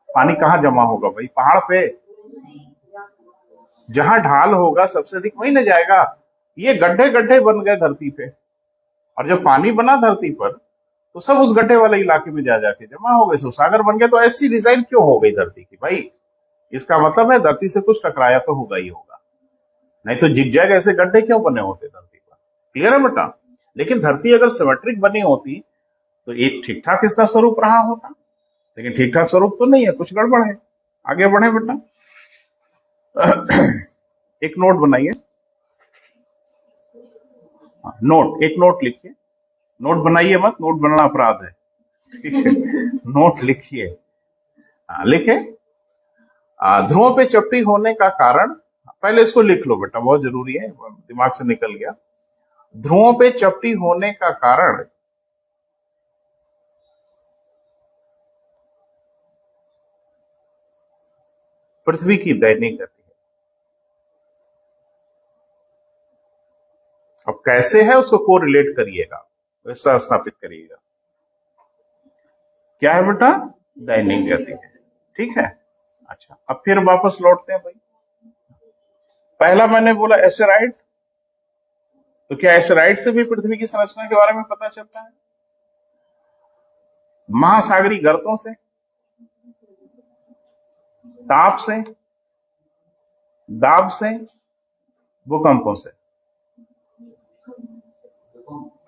पानी कहाँ जमा होगा भाई? पहाड़ पे। जहां ढाल होगा सबसे अधिक वहीं न जाएगा। ये गड्ढे गड्ढे बन गए धरती पे, और जब पानी बना धरती पर तो सब उस गड्ढे वाले इलाके में जा जाके जमा हो गए, सागर बन गया। तो ऐसी डिजाइन क्यों हो गई धरती की भाई? इसका मतलब है धरती से कुछ टकराया तो होगा ही होगा, नहीं तो जिगजैग ऐसे गड्ढे क्यों बने होते धरती पर? क्लियर है बेटा? लेकिन धरती अगर सिमेट्रिक बनी होती तो एक ठीक ठाक इसका स्वरूप रहा होता, लेकिन ठीक ठाक स्वरूप तो नहीं है, कुछ गड़बड़ है। आगे बढ़े बेटा। एक नोट बनाइए, नोट, एक नोट लिखिए। नोट बनाइए मत, नोट बनाना अपराध है, ठीक है? नोट लिखिए। लिखे। ध्रुवों पे चपटी होने का कारण, पहले इसको लिख लो बेटा, बहुत जरूरी है, दिमाग से निकल गया। ध्रुवों पे चपटी होने का कारण पृथ्वी की दैनिक गति है। अब कैसे है उसको कोरिलेट करिएगा, वैसा स्थापित करिएगा। क्या है बेटा? दैनिक गति है, ठीक है। अच्छा, अब फिर वापस लौटते हैं भाई। पहला मैंने बोला एस्टेरॉइड, तो क्या एस्टेरॉइड से भी पृथ्वी की संरचना के बारे में पता चलता है? महासागरीय गर्तों से, ताप से, दाब से, भूकंपों से।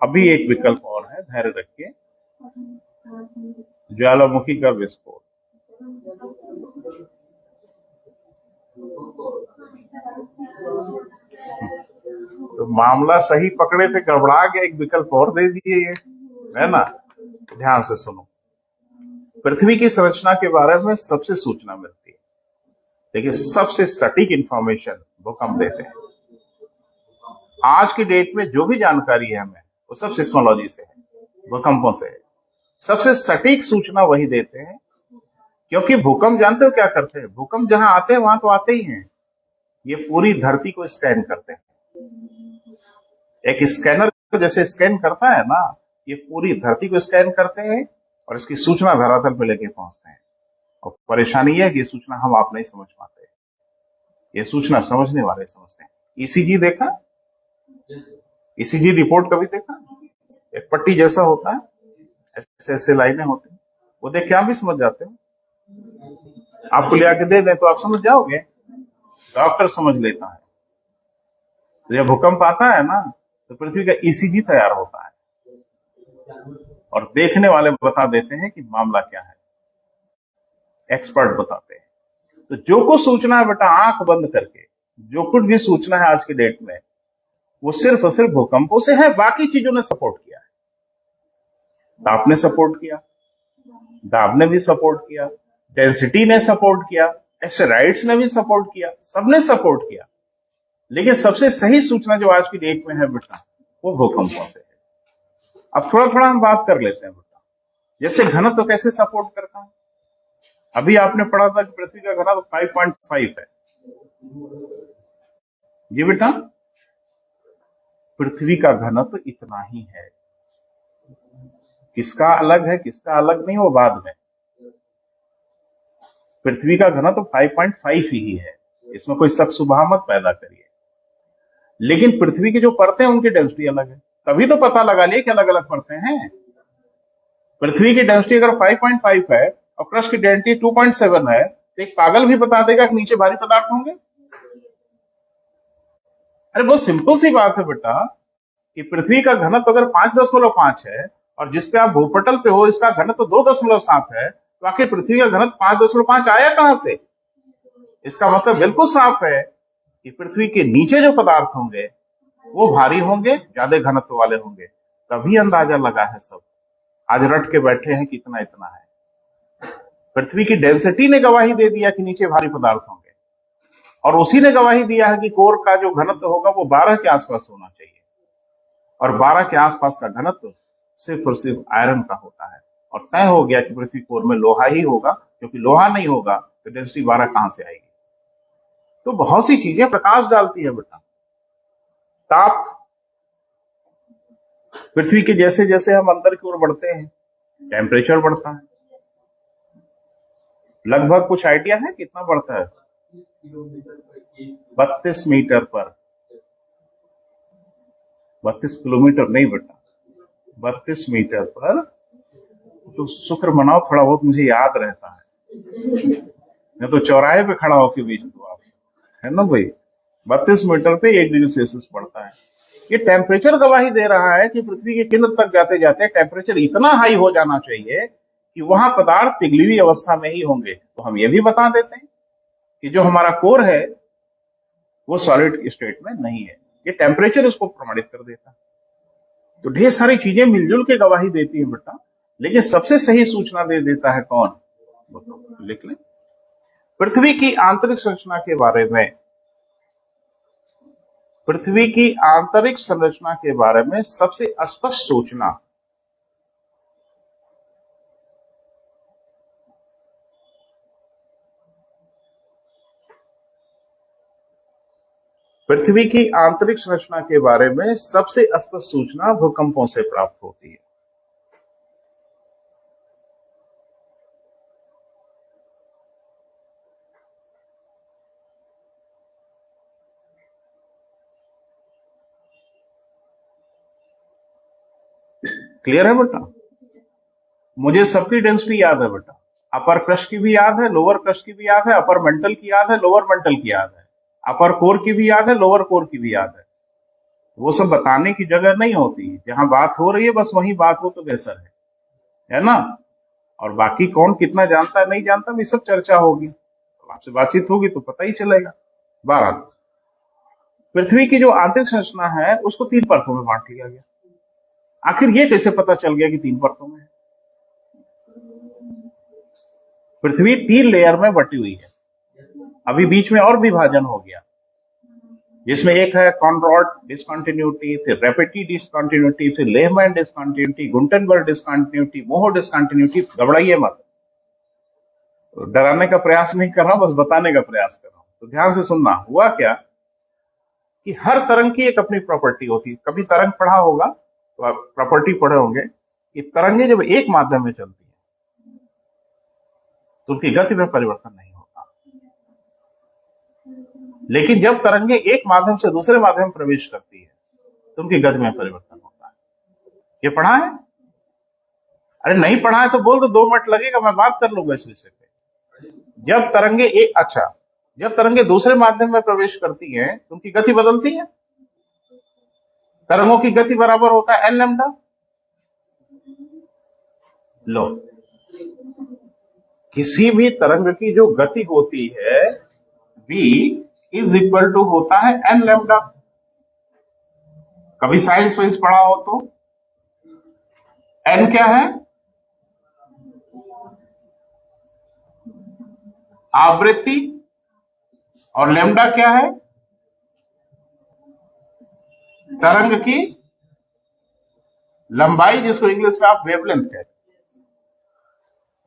अभी एक विकल्प और है, धैर्य रखिए, ज्वालामुखी का विस्फोट। तो मामला सही पकड़े थे, गड़बड़ा के एक विकल्प और दे दिए, है ना? ध्यान से सुनो। पृथ्वी की संरचना के बारे में सबसे सूचना मिलती है, लेकिन सबसे सटीक इंफॉर्मेशन भूकंप देते हैं। आज की डेट में जो भी जानकारी है हमें, वो सब सिस्मोलॉजी से है, भूकंपों से है। सबसे सटीक सूचना वही देते हैं, क्योंकि भूकंप जानते हो क्या करते हैं? भूकंप जहां आते हैं वहां तो आते ही हैं, ये पूरी धरती को स्कैन करते हैं। एक स्कैनर जैसे स्कैन करता है ना, ये पूरी धरती को स्कैन करते हैं और इसकी सूचना धरातल पे लेके पहुंचते हैं। और परेशानी यह है कि ये सूचना हम आप नहीं समझ पाते, ये सूचना समझने वाले समझते हैं। ईसीजी देखा? ईसीजी रिपोर्ट कभी देखा? एक पट्टी जैसा होता है, ऐसे ऐसे लाइनें होती हैं, वो देख के आप भी समझ जाते हो। आपको ले आके दे दें तो आप समझ जाओगे, डॉक्टर समझ लेता है। तो जब भूकंप आता है ना, तो पृथ्वी का ईसीजी तैयार होता है और देखने वाले बता देते हैं कि मामला क्या है, एक्सपर्ट बताते हैं। तो जो कुछ सूचना है बेटा, आंख बंद करके जो कुछ भी सूचना है आज की डेट में, वो सिर्फ और सिर्फ भूकंपों से है। बाकी चीजों ने सपोर्ट किया है, ताप ने सपोर्ट किया, दाब ने भी सपोर्ट किया, डेंसिटी ने सपोर्ट किया, एस्टेरॉइड्स ने भी सपोर्ट किया, सबने सपोर्ट किया। लेकिन सबसे सही सूचना जो आज की डेट में है बेटा, वो भूकंपों से है। अब थोड़ा थोड़ा हम बात कर लेते हैं बेटा। जैसे घनत्व तो कैसे सपोर्ट करता है? अभी आपने पढ़ा था कि पृथ्वी का घनत्व 5.5 है। जी बेटा, पृथ्वी का घनत्व इतना ही है। किसका अलग है किसका अलग नहीं, वो बाद में। पृथ्वी का घनत्व 5.5 ही है, इसमें कोई शक शुबह मत पैदा करिए। लेकिन पृथ्वी की जो परतें हैं उनकी डेंसिटी अलग है, तभी तो पता लगा लिए कि अलग अलग परतें हैं। पृथ्वी की डेंसिटी अगर 5.5 है और क्रस्ट की डेंसिटी 2.7 है, तो एक पागल भी बता देगा कि नीचे भारी पदार्थ होंगे। अरे बहुत सिंपल सी बात है बेटा, कि पृथ्वी का घनत्व अगर 5.5 है और जिसपे आप भूपटल पे हो इसका घनत्व 2.7 है, तो आखिर पृथ्वी का घनत्व 5.5 आया कहां से? इसका मतलब बिल्कुल साफ है कि पृथ्वी के नीचे जो पदार्थ होंगे वो भारी होंगे, ज्यादा घनत्व वाले होंगे, तभी अंदाजा लगा है सब। आज रट के बैठे हैं कि इतना इतना है। पृथ्वी की डेंसिटी ने गवाही दे दिया कि नीचे भारी पदार्थ होंगे, और उसी ने गवाही दिया है कि कोर का जो घनत्व होगा वो 12 के आसपास होना चाहिए, और 12 के आसपास का घनत्व सिर्फ और सिर्फ आयरन का होता है। और तय हो गया कि पृथ्वी कोर में लोहा ही होगा, क्योंकि लोहा नहीं होगा तो डेंसिटी 12 कहां से आएगी? तो बहुत सी चीजें प्रकाश डालती है बेटा। ताप, पृथ्वी के जैसे जैसे हम अंदर की ओर बढ़ते हैं टेम्परेचर बढ़ता है। लगभग कुछ आइडिया है कितना बढ़ता है? 32 मीटर पर, 32 किलोमीटर नहीं बेटा, 32 मीटर पर। तो शुक्र मनाओ थोड़ा बहुत मुझे याद रहता है, नहीं तो चौराहे पे खड़ा होकर बेच दो आप, है ना भाई। 32 मीटर पे 1 डिग्री सेल्सियस बढ़ता है। ये टेम्परेचर गवाही दे रहा है कि पृथ्वी के केंद्र तक जाते जाते टेम्परेचर इतना हाई हो जाना चाहिए कि वहां पदार्थ पिघली हुई अवस्था में ही होंगे। तो हम ये भी बता देते हैं कि जो हमारा कोर है वो सॉलिड स्टेट में नहीं है। ये टेम्परेचर उसको प्रमाणित कर देता है। तो ढेर सारी चीजें मिलजुल के गवाही देती है बेटा, लेकिन सबसे सही सूचना दे देता है कौन? लिख लें। पृथ्वी की आंतरिक संरचना के बारे में, पृथ्वी की आंतरिक संरचना के बारे में सबसे स्पष्ट सूचना पृथ्वी की आंतरिक संरचना के बारे में सबसे स्पष्ट सूचना भूकंपों से प्राप्त होती है। क्लियर है बेटा? मुझे सबकी डेंसिटी याद है बेटा। अपर क्रस्ट की भी याद है, लोअर क्रस्ट की भी याद है, अपर मेंटल की याद है, लोअर मेंटल की याद है, अपर कोर की भी याद है, लोअर कोर की भी याद है। वो सब बताने की जगह नहीं होती, जहां बात हो रही है बस वहीं बात हो तो बेहतर है ना। और बाकी कौन कितना जानता है नहीं जानता भी सब चर्चा होगी, तो आपसे बातचीत होगी तो पता ही चलेगा। 12, पृथ्वी की जो आंतरिक संरचना है उसको 3 परतों में बांट लिया गया। आखिर ये कैसे पता चल गया कि 3 परतों में है? पृथ्वी 3 लेयर में बटी हुई है। अभी बीच में और विभाजन हो गया, जिसमें एक है कॉनरॉड डिस्कंटिन्यूटी, फिर रेपेटी डिस्कंटिन्यूटी, फिर लेहमैन डिस्कंटिन्यूटी, गुंटनबर्ग डिस्कंटिन्यूटी, मोहो डिस्कंटिन्यूटी। घबराइए मत, डराने का प्रयास नहीं कर रहा हूं, बस बताने का प्रयास कर रहा हूं। तो ध्यान से सुनना। हुआ क्या कि हर तरंग की एक अपनी प्रॉपर्टी होती है। कभी तरंग पढ़ा होगा तो आप प्रॉपर्टी पढ़े होंगे कि तरंगे जब एक माध्यम में चलती है तो उनकी गति में परिवर्तन नहीं होता, लेकिन जब तरंगे एक माध्यम से दूसरे माध्यम में प्रवेश करती है तो उनकी गति में परिवर्तन होता है। ये पढ़ा है? अरे नहीं पढ़ा है तो बोल दो, 2 मिनट लगेगा, मैं बात कर लूंगा इस विषय पे। जब तरंगे जब तरंगे दूसरे माध्यम में प्रवेश करती हैं तो उनकी गति बदलती है। तरंगों की गति बराबर होता है n लैम्डा। लो, किसी भी तरंग की जो गति होती है v इज इक्वल टू होता है n लैम्डा। कभी साइंस वाइंस पढ़ा हो तो n क्या है? आवृत्ति। और लैम्डा क्या है? तरंग की लंबाई, जिसको इंग्लिश में आप वेवलेंथ कहते हैं।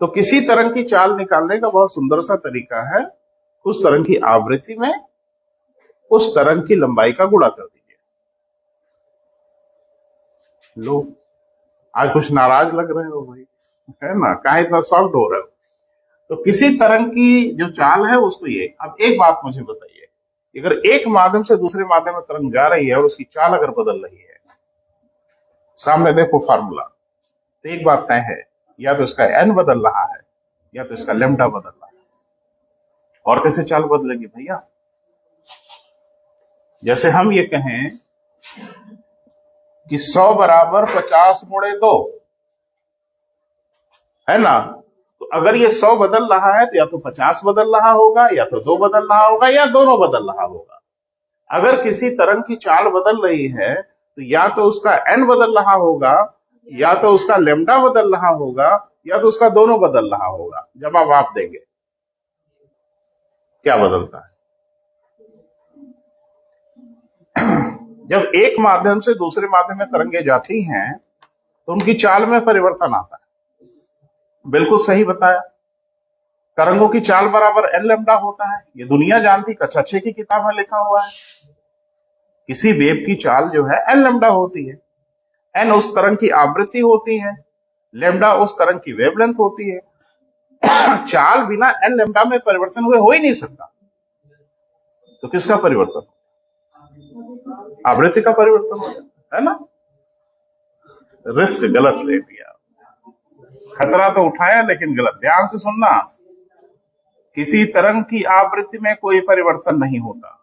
तो किसी तरंग की चाल निकालने का बहुत सुंदर सा तरीका है, उस तरंग की आवृत्ति में उस तरंग की लंबाई का गुणा कर दीजिए। लो, आज कुछ नाराज लग रहे हो भाई, है ना? काहे इतना सॉफ्ट हो रहे हो? तो किसी तरंग की जो चाल है उसको ये। अब एक बात मुझे बताइए, अगर एक माध्यम से दूसरे माध्यम में तरंग जा रही है और उसकी चाल अगर बदल रही है, सामने देखो फार्मूला, तो एक बात तय है, या तो इसका n बदल रहा है या तो इसका लैम्डा बदल रहा है। और कैसे चाल बदलेगी भैया? जैसे हम ये कहें कि 100 बराबर 50 गुणे 2, है ना? तो अगर ये 100 बदल रहा है तो या तो 50 बदल रहा होगा, या तो 2 बदल रहा होगा, या दोनों बदल रहा होगा। अगर किसी तरंग की चाल बदल रही है तो या तो उसका n बदल रहा होगा, या तो उसका लेमडा बदल रहा होगा, या तो उसका दोनों बदल रहा होगा। जवाब आप देंगे, क्या बदलता है? जब एक माध्यम से दूसरे माध्यम में तरंगे जाती हैं तो उनकी चाल में परिवर्तन आता है। बिल्कुल सही बताया। तरंगों की चाल बराबर एन लेमडा होता है, ये दुनिया जानती, कक्षा 6 की किताब में लिखा हुआ है। किसी वेव की चाल जो है एन लेमडा होती है। एन उस तरंग की आवृत्ति होती है, लेमडा उस तरंग की वेवलेंथ होती है। चाल बिना एन लेमडा में परिवर्तन हुए हो ही नहीं सकता। तो किसका परिवर्तन? आवृत्ति का परिवर्तन हो जाता है ना। रिस्क गलत ले लिया, खतरा तो उठाया लेकिन गलत। ध्यान से सुनना, किसी तरंग की आवृत्ति में कोई परिवर्तन नहीं होता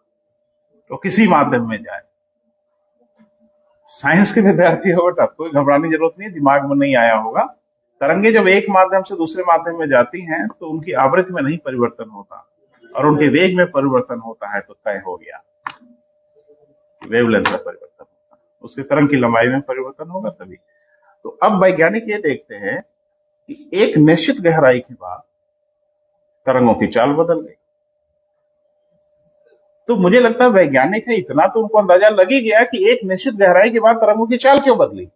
तो किसी माध्यम में जाए। साइंस के विद्यार्थी हो बेटा, कोई घबराने की जरूरत नहीं, दिमाग में नहीं आया होगा। तरंगे जब एक माध्यम से दूसरे माध्यम में जाती हैं तो उनकी आवृत्ति में नहीं परिवर्तन होता और उनके वेग में परिवर्तन होता है। तो तय हो गया, वेवलेंथ में परिवर्तन होता है, उसके तरंग की लंबाई में परिवर्तन होगा तभी। तो अब वैज्ञानिक ये देखते हैं कि एक निश्चित गहराई के बाद तरंगों की चाल बदल गई। तो मुझे लगता है वैज्ञानिक है, इतना तो उनको अंदाजा लग ही गया कि एक निश्चित गहराई के बाद तरंगों की चाल क्यों बदली।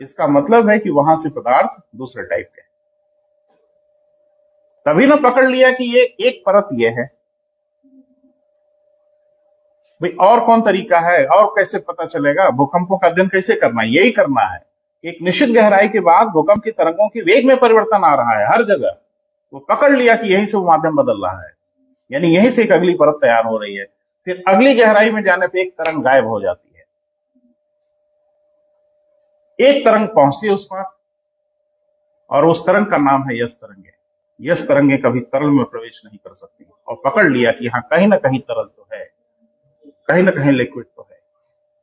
इसका मतलब है कि वहां से पदार्थ दूसरे टाइप के। तभी ना पकड़ लिया कि ये एक परत ये है। भाई और कौन तरीका है, और कैसे पता चलेगा? भूकंपों का अध्ययन कैसे करना है? यही करना है। एक निश्चित गहराई के बाद भूकंप की तरंगों की वेग में परिवर्तन आ रहा है हर जगह। वो पकड़ लिया कि यहीं से वो माध्यम बदल रहा है, यानी यहीं से एक अगली परत तैयार हो रही है। फिर अगली गहराई में जाने पे एक तरंग गायब हो जाती है, एक तरंग पहुंचती है उस पर, और उस तरंग का नाम है यस तरंगे। यस तरंगे कभी तरल में प्रवेश नहीं कर सकती, और पकड़ लिया कि हाँ कहीं ना कहीं तरल तो है, कहीं ना कहीं लिक्विड तो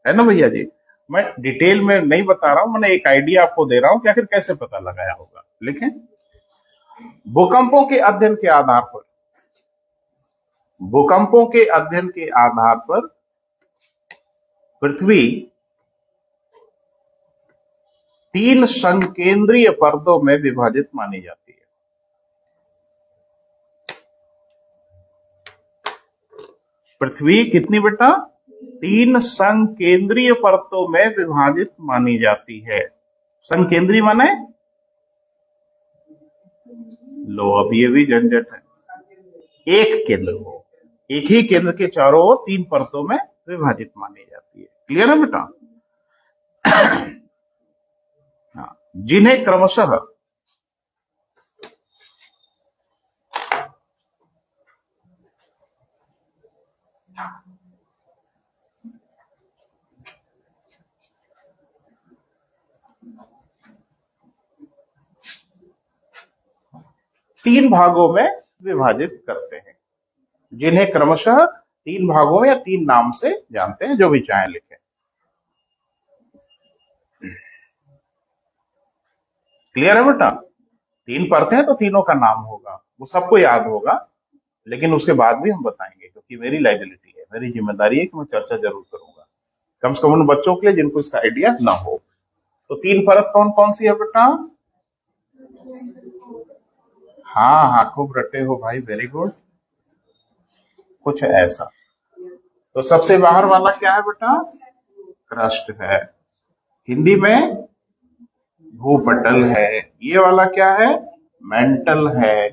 है ना भैया जी। मैं डिटेल में नहीं बता रहा हूं, मैंने एक आइडिया आपको दे रहा हूं कि आखिर कैसे पता लगाया होगा। लिखें, भूकंपों के अध्ययन के आधार पर, भूकंपों के अध्ययन के आधार पर पृथ्वी 3 संकेंद्रीय परतों में विभाजित मानी जाती है। पृथ्वी कितनी बेटा? 3 संकेंद्रीय परतों में विभाजित मानी जाती है। संकेंद्रीय माने लो, अब ये भी झंझट है। एक केंद्र हो, एक ही केंद्र के चारों ओर 3 परतों में विभाजित मानी जाती है। क्लियर है बेटा? हाँ, जिन्हें क्रमशः तीन भागों में विभाजित करते हैं, जिन्हें क्रमशः 3 भागों में या 3 नाम से जानते हैं, जो भी चाहे लिखें। क्लियर है बेटा? 3 परतें हैं तो तीनों का नाम होगा, वो सबको याद होगा, लेकिन उसके बाद भी हम बताएंगे, क्योंकि मेरी लाइबिलिटी है, मेरी जिम्मेदारी है कि मैं चर्चा जरूर करूंगा, कम से कम उन बच्चों के लिए जिनको इसका आइडिया ना हो। तो 3 परत कौन कौन सी है बेटा? हाँ हाँ, खूब रटे हो भाई, वेरी गुड। कुछ ऐसा। तो सबसे बाहर वाला क्या है बेटा? क्रस्ट है, हिंदी में भूपटल है। ये वाला क्या है? मेंटल है,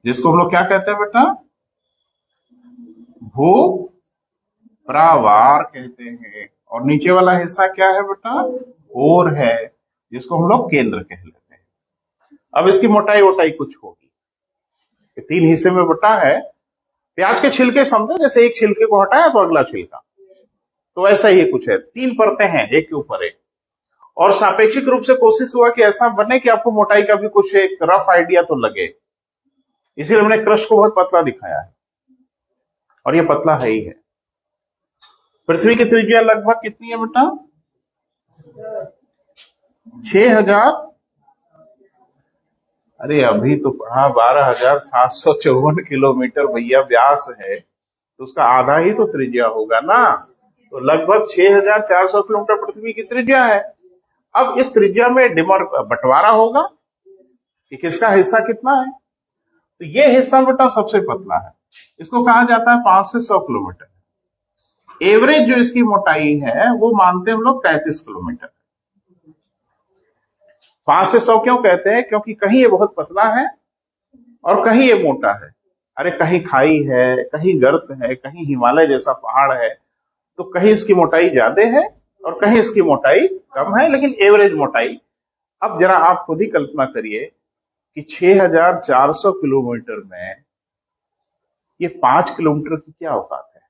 जिसको हम लोग क्या कहते हैं बेटा? भू प्रावार कहते हैं। और नीचे वाला हिस्सा क्या है बेटा? कोर है, जिसको हम लोग केंद्र कह लेते हैं। अब इसकी मोटाई वोटाई कुछ होगी, 3 हिस्से में बटा है। प्याज के छिलके समझो, जैसे एक छिलके को हटाया तो अगला छिलका, तो ऐसा ही कुछ है। 3 परतें हैं एक के ऊपर एक, और सापेक्षिक रूप से कोशिश हुआ कि ऐसा बने कि आपको मोटाई का भी कुछ एक रफ आइडिया तो लगे, इसीलिए हमने क्रस्ट को बहुत पतला दिखाया है, और ये पतला है ही है। पृथ्वी की त्रिज्या लगभग कितनी है बेटा? 6000 अरे अभी तो पढ़ा 12,754 किलोमीटर भैया व्यास है, तो उसका आधा ही तो त्रिज्या होगा ना। तो लगभग 6,400 किलोमीटर पृथ्वी की त्रिज्या है। अब इस त्रिज्या में डिमर बंटवारा होगा कि किसका हिस्सा कितना है। तो ये हिस्सा बेटा सबसे पतला है, इसको कहा जाता है 5 से 100 किलोमीटर। एवरेज जो इसकी मोटाई है वो मानते हैं हम लोग 33 किलोमीटर। 5 से 100 क्यों कहते हैं? क्योंकि कहीं ये बहुत पतला है और कहीं ये मोटा है। अरे कहीं खाई है, कहीं गर्त है, कहीं हिमालय जैसा पहाड़ है, तो कहीं इसकी मोटाई ज्यादा है और कहीं इसकी मोटाई कम है, लेकिन एवरेज मोटाई। अब जरा आप खुद ही कल्पना करिए कि 6,400 किलोमीटर में ये 5 किलोमीटर की क्या औकात है।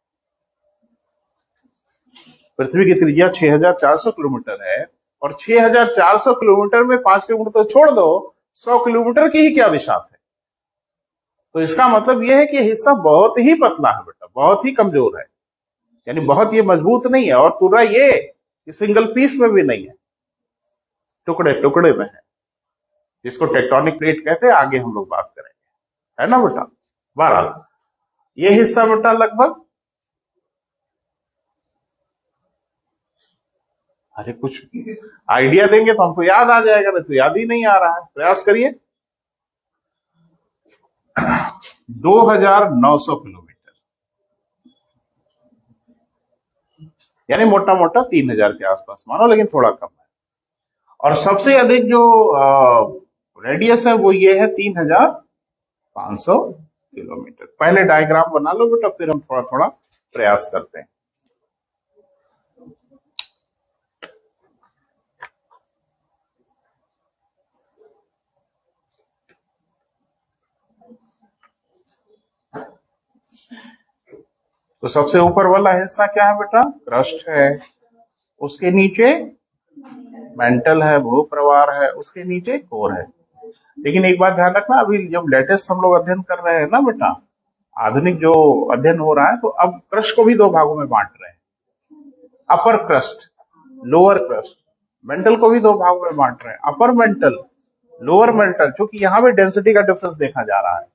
पृथ्वी की त्रिज्या 6,400 किलोमीटर है और 6,400 किलोमीटर में 5 किलोमीटर तो छोड़ दो, 100 किलोमीटर की ही क्या विशाल है। तो इसका मतलब यह है कि हिस्सा बहुत ही पतला है बेटा, बहुत ही कमजोर है, यानी बहुत ये मजबूत नहीं है। और पूरा ये कि सिंगल पीस में भी नहीं है, टुकड़े टुकड़े में है, जिसको टेक्टोनिक प्लेट कहते हैं। आगे हम लोग बात करेंगे, है ना बेटा। बहरहाल ये हिस्सा बेटा लगभग, अरे कुछ आइडिया देंगे तो हमको याद आ जाएगा, नहीं तो याद ही नहीं आ रहा है। प्रयास करिए। 2,900 किलोमीटर, यानी मोटा मोटा 3,000 के आसपास मानो, लेकिन थोड़ा कम है। और सबसे अधिक जो रेडियस है वो ये है 3,500 किलोमीटर। पहले डायग्राम बना लो बेटा, फिर हम थोड़ा थोड़ा प्रयास करते हैं। तो सबसे ऊपर वाला हिस्सा क्या है बेटा? क्रस्ट है। उसके नीचे मेंटल है, भूप्रवार है, उसके नीचे कोर है। लेकिन एक बात ध्यान रखना, अभी जब लेटेस्ट हम लोग अध्ययन कर रहे हैं ना बेटा, आधुनिक जो अध्ययन हो रहा है, तो अब क्रस्ट को भी दो भागों में बांट रहे हैं, अपर क्रस्ट, लोअर क्रस्ट। मेंटल को भी दो भागों में बांट रहे हैं, अपर मेंटल, लोअर मेंटल। क्योंकि यहाँ पे डेंसिटी का डिफरेंस देखा जा रहा है,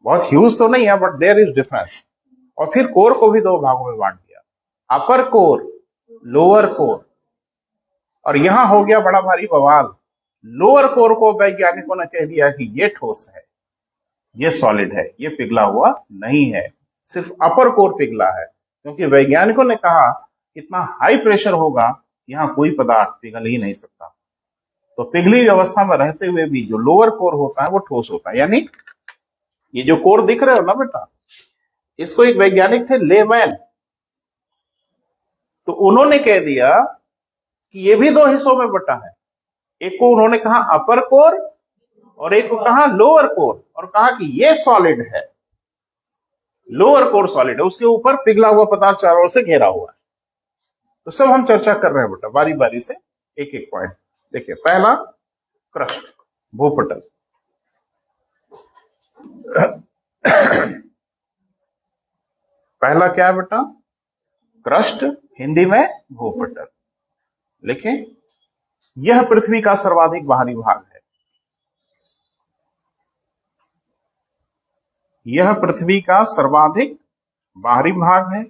बहुत ह्यूज तो नहीं है बट देयर इज डिफरेंस। और फिर कोर को भी दो भागों में बांट दिया, अपर कोर, लोअर कोर। और यहां हो गया बड़ा भारी बवाल। लोअर कोर को वैज्ञानिकों ने कह दिया कि ये ठोस है, ये सॉलिड है, ये पिघला हुआ नहीं है, सिर्फ अपर कोर पिघला है। क्योंकि वैज्ञानिकों ने कहा इतना हाई प्रेशर होगा, यहां कोई पदार्थ पिघल ही नहीं सकता। तो पिघली अवस्था में रहते हुए भी जो लोअर कोर होता है वो ठोस होता है। यानी ये जो कोर दिख रहे हो ना बेटा, इसको एक वैज्ञानिक थे लेमैन, तो उन्होंने कह दिया कि ये भी दो हिस्सों में बटा है। एक को उन्होंने कहा अपर कोर और एक को कहा लोअर कोर, और कहा कि ये सॉलिड है, लोअर कोर सॉलिड है, उसके ऊपर पिघला हुआ पदार्थ चारों ओर से घेरा हुआ है। तो सब हम चर्चा कर रहे हैं बेटा, बारी बारी से एक एक पॉइंट। देखिए, पहला क्रस्ट, भूपटल। पहला क्या है बेटा? क्रस्ट, हिंदी में भूपटल। लिखें, यह पृथ्वी का सर्वाधिक बाहरी भाग है। यह पृथ्वी का सर्वाधिक बाहरी भाग है।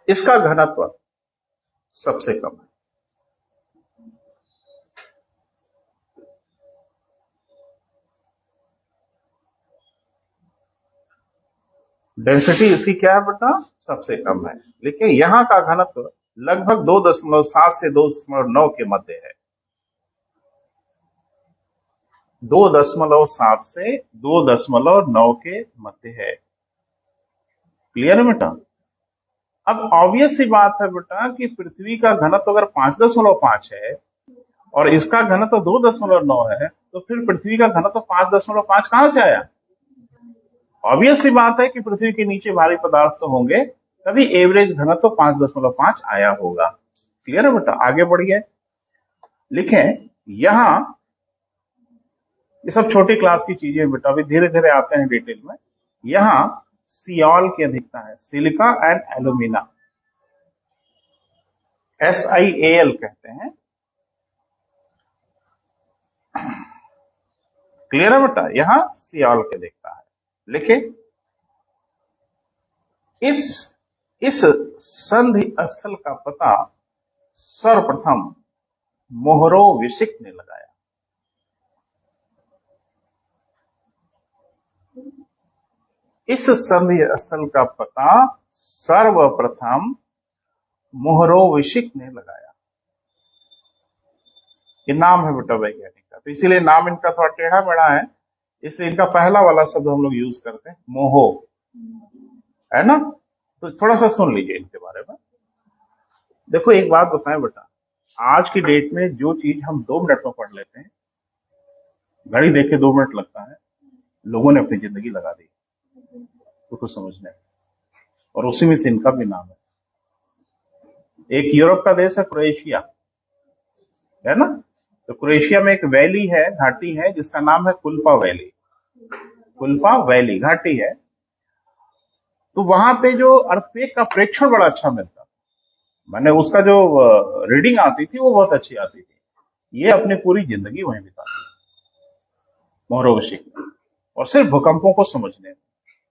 इसका घनत्व सबसे कम है। डेंसिटी इसकी क्या है बेटा? सबसे कम है। देखिए, यहां का घनत्व लगभग 2.7 से 2.9 के मध्य है। 2.7 से 2.9 के मध्य है। क्लियर है बेटा? अब ऑब्वियस सी बात है बेटा कि पृथ्वी का घनत्व अगर 5.5 है और इसका घनत्व 2.9 है, तो फिर पृथ्वी का घनत्व 5.5 कहां से आया? ऑब्वियस सी बात है कि पृथ्वी के नीचे भारी पदार्थ तो होंगे, तभी एवरेज घनत्व 5.5 आया होगा। क्लियर है बेटा? आगे बढ़िए, लिखें यहां, ये सब छोटी क्लास की चीजें बेटा, अभी धीरे धीरे आते हैं डिटेल में। यहां सियाल की अधिकता है, सिलिका एंड एल्यूमिना। SIAL कहते हैं। क्लियर है बेटा? यहां सियाल के देखता है। लिखे, इस संधि स्थल का पता सर्वप्रथम मोहरोविसिक ने लगाया। इस संधि स्थल का पता सर्वप्रथम मोहरोविसिक ने लगाया। ये नाम है बेटा वैज्ञानिक का, तो इसीलिए नाम इनका थोड़ा टेढ़ा मेढ़ा है, इसलिए इनका पहला वाला शब्द हम लोग यूज करते हैं, मोहो, है ना? तो थोड़ा सा सुन लीजिए इनके बारे में। देखो एक बात बताएं बेटा, आज की डेट में जो चीज हम 2 मिनट में पढ़ लेते हैं, घड़ी देखे 2 मिनट लगता है, लोगों ने अपनी जिंदगी लगा दी तो कुछ समझने, और उसी में से इनका भी नाम है। एक यूरोप का देश है क्रोएशिया, है ना? तो क्रोएशिया में एक वैली है, घाटी है, जिसका नाम है कुल्पा वैली। कुल्पा वैली घाटी है। तो वहां पे जो अर्थक्वेक का प्रेक्षण बड़ा अच्छा मिलता, मैंने उसका जो रीडिंग आती थी वो बहुत अच्छी आती थी। ये अपनी पूरी जिंदगी वहीं बिताते मोहरोविसिक में, और सिर्फ भूकंपों को समझने में,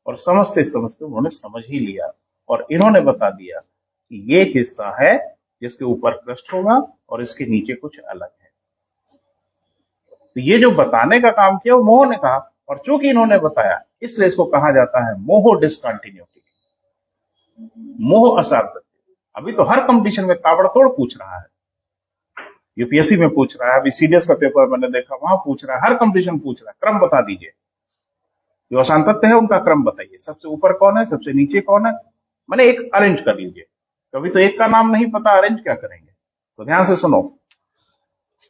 और समझते समझते उन्होंने समझ ही लिया, और इन्होंने बता दिया कि ये एक हिस्सा है जिसके ऊपर क्रस्ट होगा और इसके नीचे कुछ अलग है। तो ये जो बताने का काम किया वो मोह ने कहा, और चूंकि इन्होंने बताया इसलिए इसको कहा जाता है मोह डिसकंटिन्यूटी, मोह असाध्य। अभी तो हर कंपटीशन में ताबड़तोड़ पूछ रहा है, यूपीएससी में पूछ रहा है, अभी सीडीएस का पेपर मैंने देखा वहां पूछ रहा है, हर कंपटीशन पूछ रहा है, क्रम बता दीजिए, जो अशांत तत्व है उनका क्रम बताइए, सबसे ऊपर कौन है, सबसे नीचे कौन है, मैंने एक अरेंज कर लीजिए। कभी तो एक का नाम नहीं पता, अरेंज क्या करेंगे? तो ध्यान से सुनो,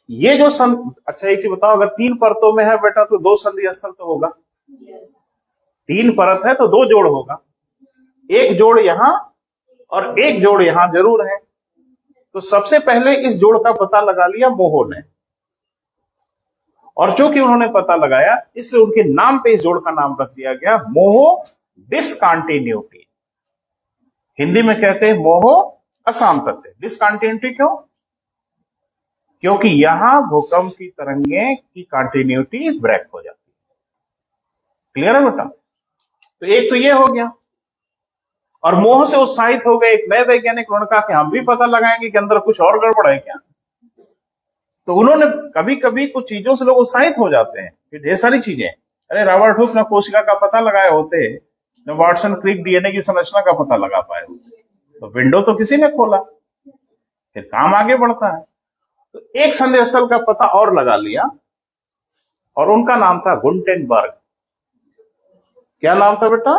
ये जो अच्छा एक चीज बताओ, अगर 3 परतों में है बेटा तो 2 संधि स्थल तो होगा। 3 परत है तो 2 जोड़ होगा, एक जोड़ यहां और एक जोड़ यहां जरूर है। तो सबसे पहले इस जोड़ का पता लगा लिया मोहो ने, और चूंकि उन्होंने पता लगाया इसलिए उनके नाम पे इस जोड़ का नाम रख दिया गया मोहो डिसकंटिन्यूटी। हिंदी में कहते हैं मोहो असांतत्य। डिसकंटिन्यूटी क्यों? क्योंकि यहां भूकंप की तरंगें की कंटिन्यूटी ब्रेक हो जाती है। क्लियर है बेटा? तो एक तो ये हो गया, और मोह से उत्साहित हो गए एक नए वैज्ञानिक, उन्होंने कहा कि हम भी पता लगाएंगे कि अंदर कुछ और गड़बड़ है क्या। तो उन्होंने कभी कभी कुछ चीजों से लोग उत्साहित हो जाते हैं, फिर ढेर सारी चीजें, अरे रॉबर्ट हुक ने कोशिका का पता लगाए होते, न वाटसन क्रिक डीएनए की संरचना का पता लगा पाए होते, तो विंडो तो किसी ने खोला, फिर काम आगे बढ़ता है। तो एक संधि स्थल का पता और लगा लिया, और उनका नाम था गुंटेनबर्ग। क्या नाम था बेटा?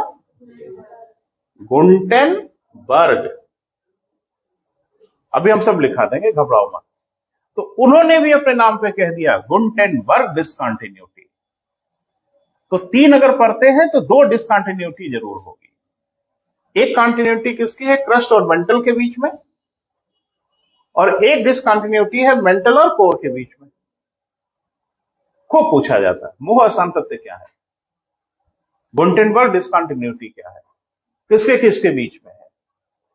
गुंटेनबर्ग। अभी हम सब लिखा देंगे, घबराओ मत। तो उन्होंने भी अपने नाम पे कह दिया गुंटेनबर्ग डिसकंटिन्यूटी। तो 3 अगर पढ़ते हैं तो 2 डिसकंटिन्यूटी जरूर होगी। एक कंटिन्यूटी किसकी है? क्रस्ट और मेंटल के बीच में, और एक डिसकंटिन्यूटी है मेंटल और कोर के बीच में। खूब पूछा जाता है मोह असांतत्य क्या है, गुंटेनबर्ग डिसकंटिन्यूटी क्या है, किसके किसके बीच में है,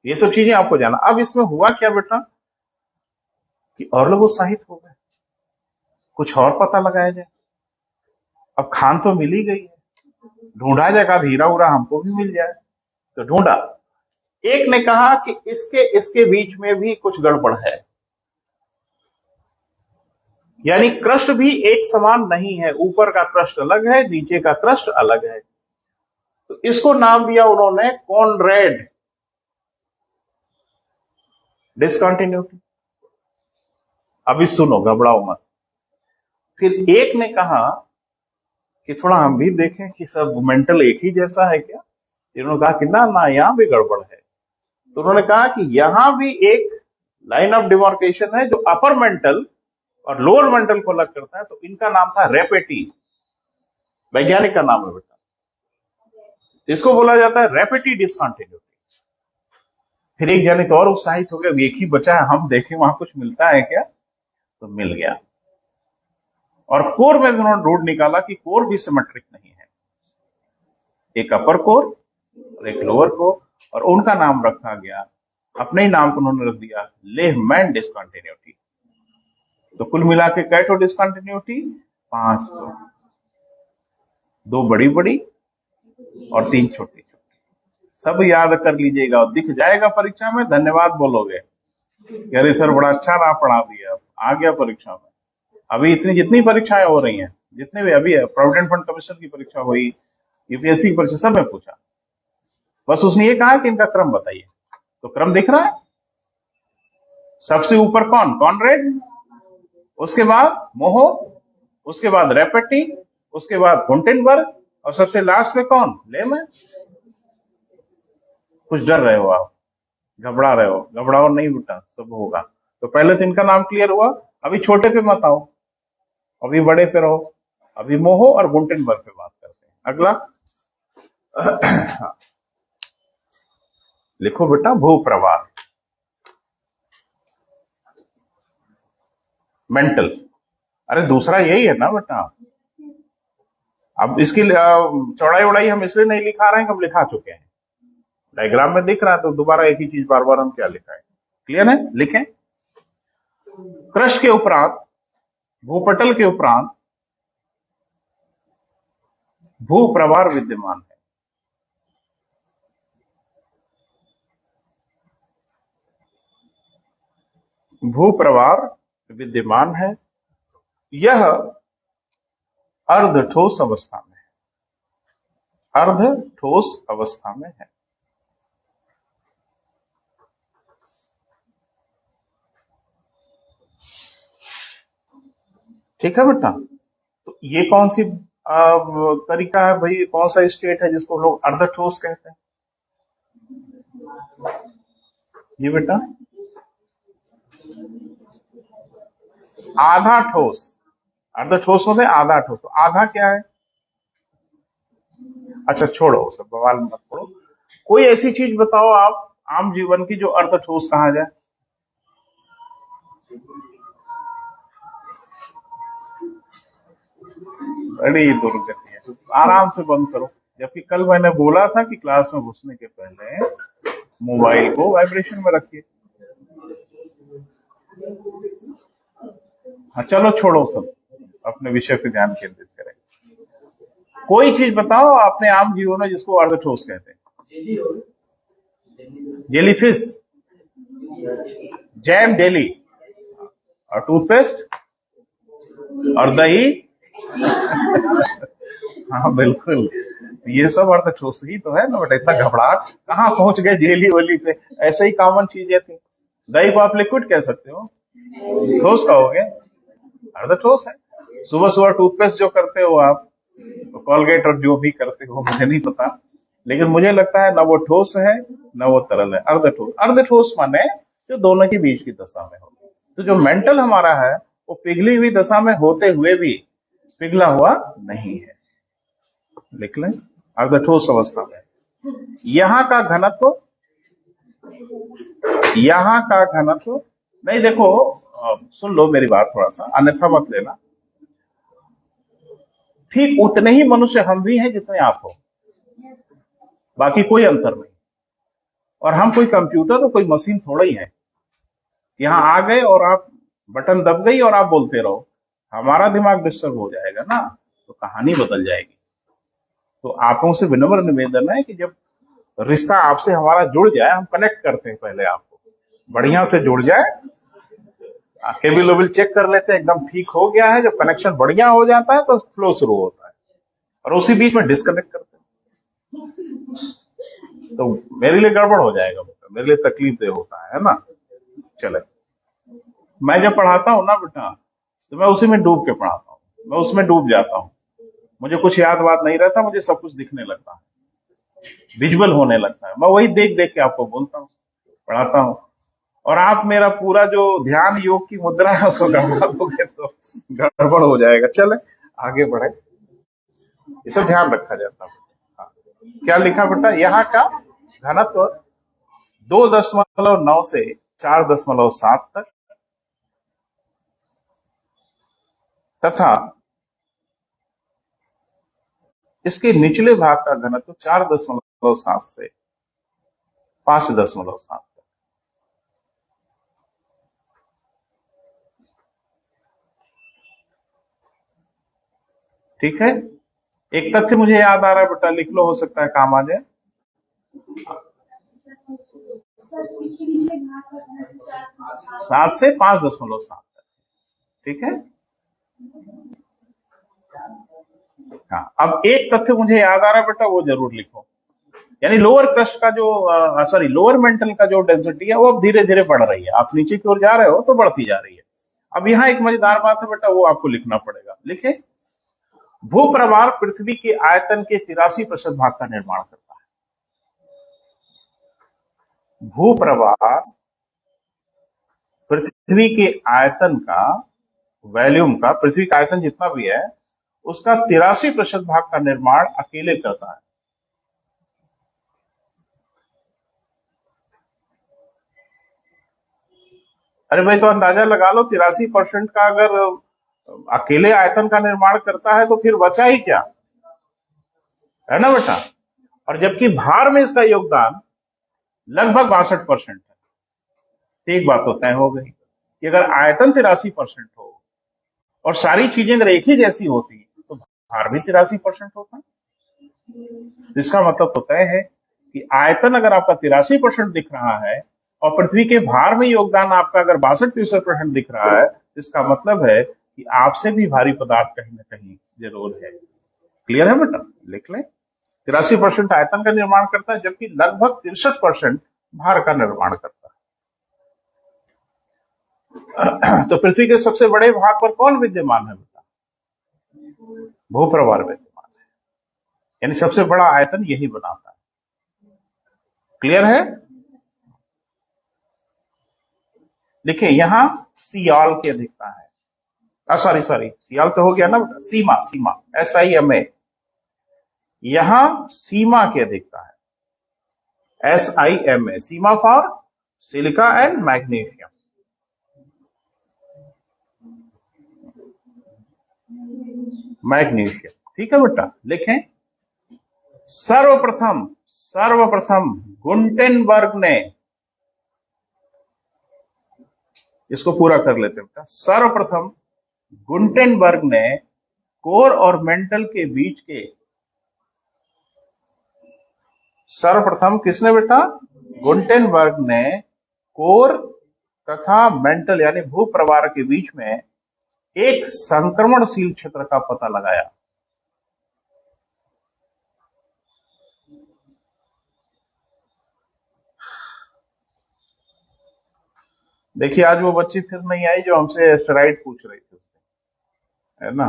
ये सब चीजें आपको जाना। अब इसमें हुआ क्या बेटा कि और लोग उत्साहित हो गए, कुछ और पता लगाया जाए। अब खान तो मिल ही गई है, ढूंढा जाएगा, हीरा उरा हमको भी मिल जाए, तो ढूंढा। एक ने कहा कि इसके बीच में भी कुछ गड़बड़ है, यानी क्रस्ट भी एक समान नहीं है, ऊपर का क्रस्ट अलग है, नीचे का क्रस्ट अलग है। तो इसको नाम दिया उन्होंने कॉनरेड डिसकंटिन्यूटी। अभी सुनो, घबराओ मत। फिर एक ने कहा कि थोड़ा हम भी देखें कि सब मेंटल एक ही जैसा है क्या। इन्होंने कहा कि ना ना, यहां भी गड़बड़ है। तो उन्होंने कहा कि यहां भी एक लाइन ऑफ डिमार्केशन है जो अपर मेंटल और लोअर मेंटल को अलग करता है। तो इनका नाम था रेपेटी, वैज्ञानिक का नाम है बेटा। इसको बोला जाता है रेपेटी डिसकंटिन्यूटी। फिर एक जने तो और उत्साहित हो गया, एक ही बचा है, हम देखें वहां कुछ मिलता है क्या। तो मिल गया, और कोर में भी उन्होंने ढूंढ निकाला कि कोर भी सिमेट्रिक नहीं है, एक अपर कोर और एक लोअर कोर, और उनका नाम रखा गया अपने ही नाम को उन्होंने रख दिया लेहमैन डिसकंटिन्यूटी। तो कुल मिला के कैटो डिसकंटिन्यूटी 5 तो 2 बड़ी बड़ी और 3 छोटी छोटी। सब याद कर लीजिएगा और दिख जाएगा परीक्षा में, धन्यवाद बोलोगे कि अरे सर बड़ा अच्छा ना पढ़ा दिया, आ गया परीक्षा में। अभी इतनी जितनी परीक्षाएं हो रही हैं, जितने भी अभी प्रोविडेंट फंड कमीशन की परीक्षा हुई, यूपीएससी की परीक्षा, सब में पूछा, बस उसने ये कहा कि इनका क्रम बताइए। तो क्रम दिख रहा है, सबसे ऊपर कौन? कॉनरेड, उसके बाद मोहो, उसके बाद रेपेटी, उसके बाद गुंटेनबर्ग, और सबसे लास्ट में कौन? लेमैन। कुछ डर रहे हो आप, घबरा रहे हो? घबराओ नहीं बेटा, सब होगा। तो पहले तो इनका नाम क्लियर हुआ, अभी छोटे पे मत आओ, अभी बड़े पे रहो। अभी मोहो और गुंटेनबर्ग पे बात करते हैं। अगला लिखो बेटा, भूप्रवाह, मेंटल। अरे दूसरा यही है ना बेटा। अब इसकी चौड़ाई उड़ाई हम इसलिए नहीं लिखा रहे हैं, हम लिखा चुके हैं, डायग्राम में दिख रहा है, तो दोबारा एक ही चीज बार बार हम क्या लिखा है? क्लियर है? लिखें। क्रश के उपरांत, भूपटल के उपरांत भूप्रवाह विद्यमान है। भूप्रवाह विद्यमान है, यह अर्ध ठोस अवस्था में है, अर्ध ठोस अवस्था में है। ठीक है बेटा? तो ये कौन सी तरीका है भाई, कौन सा स्टेट है जिसको लोग अर्ध ठोस कहते हैं? ये बेटा आधा ठोस। अर्ध ठोस होते आधा ठोस, तो आधा क्या है? अच्छा छोड़ो, सब बवाल मत पड़ो। कोई ऐसी चीज बताओ आप आम जीवन की जो अर्ध ठोस कहा जाए। बड़ी दुर्गति है, आराम से बंद करो। जबकि कल मैंने बोला था कि क्लास में घुसने के पहले मोबाइल को वाइब्रेशन में रखिए। हाँ चलो छोड़ो, सब अपने विषय पे ध्यान केंद्रित करें। कोई चीज बताओ अपने आम जीवन में जिसको अर्ध ठोस कहते हैं। जेलीफिश, जैम जेली, और टूथपेस्ट, और दही। हाँ बिल्कुल, ये सब अर्ध ठोस ही तो है ना बेटा। इतना घबराहट कहाँ पहुंच गए जेली वली पे? ऐसे ही कॉमन चीजें थी। दही को आप लिक्विड कह सकते हो, ठोस कहोगे, अर्ध ठोस है। सुबह सुबह टूथपेस्ट जो करते हो आप, तो कॉलगेट और जो भी करते हो मुझे नहीं पता, लेकिन मुझे लगता है ना वो ठोस है ना वो तरल है, अर्ध ठोस। अर्ध ठोस माने जो दोनों के बीच की दशा में हो। तो जो मेंटल हमारा है वो पिघली हुई दशा में होते हुए भी पिघला हुआ नहीं है। लिख लें, अर्ध ठोस अवस्था में। यहाँ का घनत्व, यहाँ का घनत्व नहीं, देखो सुन लो मेरी बात थोड़ा सा, अन्यथा मत लेना। ठीक उतने ही मनुष्य हम भी हैं जितने आप हो, बाकी कोई अंतर नहीं। और हम कोई कंप्यूटर और कोई मशीन थोड़ा ही है, यहाँ आ गए और आप बटन दब गई और आप बोलते रहो, हमारा दिमाग डिस्टर्ब हो जाएगा ना, तो कहानी बदल जाएगी। तो आपों से विनम्र निवेदन है कि जब रिश्ता आपसे हमारा जुड़ जाए, हम कनेक्ट करते हैं पहले आपको, बढ़िया से जुड़ जाए, केबल वेबल चेक कर लेते हैं एकदम ठीक हो गया है। जब कनेक्शन बढ़िया हो जाता है तो फ्लो शुरू होता है, और उसी बीच में डिस्कनेक्ट करते हैं, तो मेरे लिए गड़बड़ हो जाएगा, मेरे लिए तकलीफ दे होता है ना। चले, मैं जब पढ़ाता हूँ ना बेटा, तो मैं उसी में डूब के पढ़ाता हूँ, मैं उसमें डूब जाता हूँ। मुझे कुछ याद बात नहीं रहता, मुझे सब कुछ दिखने लगता है, विजुअल होने लगता है। मैं वही देख देख के आपको बोलता हूँ, पढ़ाता हूँ, और आप मेरा पूरा जो ध्यान योग की मुद्रा है उसको गड़बड़ा दोगे तो गड़बड़ हो जाएगा। चले आगे बढ़े, ये सब ध्यान रखा जाता है। हाँ। क्या लिखा बेटा? यहाँ का घनत्व 2.9 से 4.7 तक, तथा इसके निचले भाग का घनत्व 4.7 से 5.7 तक। ठीक है, एक तथ्य मुझे याद आ रहा है बेटा, लिख लो, हो सकता है काम आ जाए। 7 से 5.7, ठीक है। हाँ, अब एक तथ्य मुझे याद आ रहा है बेटा, वो जरूर लिखो। यानी लोअर क्रस्ट का जो लोअर मेंटल का जो डेंसिटी है वो अब धीरे धीरे बढ़ रही है। आप नीचे की ओर जा रहे हो तो बढ़ती जा रही है। अब यहाँ एक मजेदार बात है बेटा, वो आपको लिखना पड़ेगा। लिखे, भूप्रवाल पृथ्वी के आयतन के 83% भाग का निर्माण करता है। भूप्रवाल पृथ्वी के आयतन का, वॉल्यूम का, पृथ्वी का आयतन जितना भी है उसका 83% भाग का निर्माण अकेले करता है। अरे भाई, तो अंदाजा लगा लो, 83% का अगर अकेले आयतन का निर्माण करता है तो फिर बचा ही क्या, है ना बेटा। और जबकि भार में इसका योगदान लगभग 62% है। एक बात तो तय हो गई कि अगर आयतन 83% हो और सारी चीजें अगर एक ही जैसी होती तो भार भी 83% होता। तो इसका मतलब तो तय है कि आयतन अगर आपका 83% दिख रहा है और पृथ्वी के भार में योगदान आपका अगर 62-63% दिख रहा है, इसका मतलब है कि आपसे भी भारी पदार्थ कहीं ना कहीं जरूर है। क्लियर है बेटा, लिख लें। 83% आयतन का निर्माण करता है जबकि लगभग 63% भार का निर्माण करता है। तो पृथ्वी के सबसे बड़े भाग पर कौन विद्यमान है बेटा? भूप्रवाल विद्यमान है, यानी सबसे बड़ा आयतन यही बनाता है। क्लियर है? देखिए, यहां सियाल की अधिकता है। सॉरी सियाल तो हो गया ना बेटा, सीमा, सीमा, SIMA। यहां सीमा की अधिकता है, SIMA, Seema for silica and magnesium. Magnesium, ठीक है बेटा। लिखें, सर्वप्रथम गुंटेनबर्ग ने, इसको पूरा कर लेते बेटा। सर्वप्रथम गुंटेनबर्ग ने कोर और मेंटल के बीच के, सर्वप्रथम किसने बेटा? गुंटेनबर्ग ने कोर तथा मेंटल यानी भूप्रवाल के बीच में एक संक्रमणशील क्षेत्र का पता लगाया। देखिए, आज वो बच्ची फिर नहीं आई जो हमसे एस्टेरॉइड पूछ रही थी, है ना।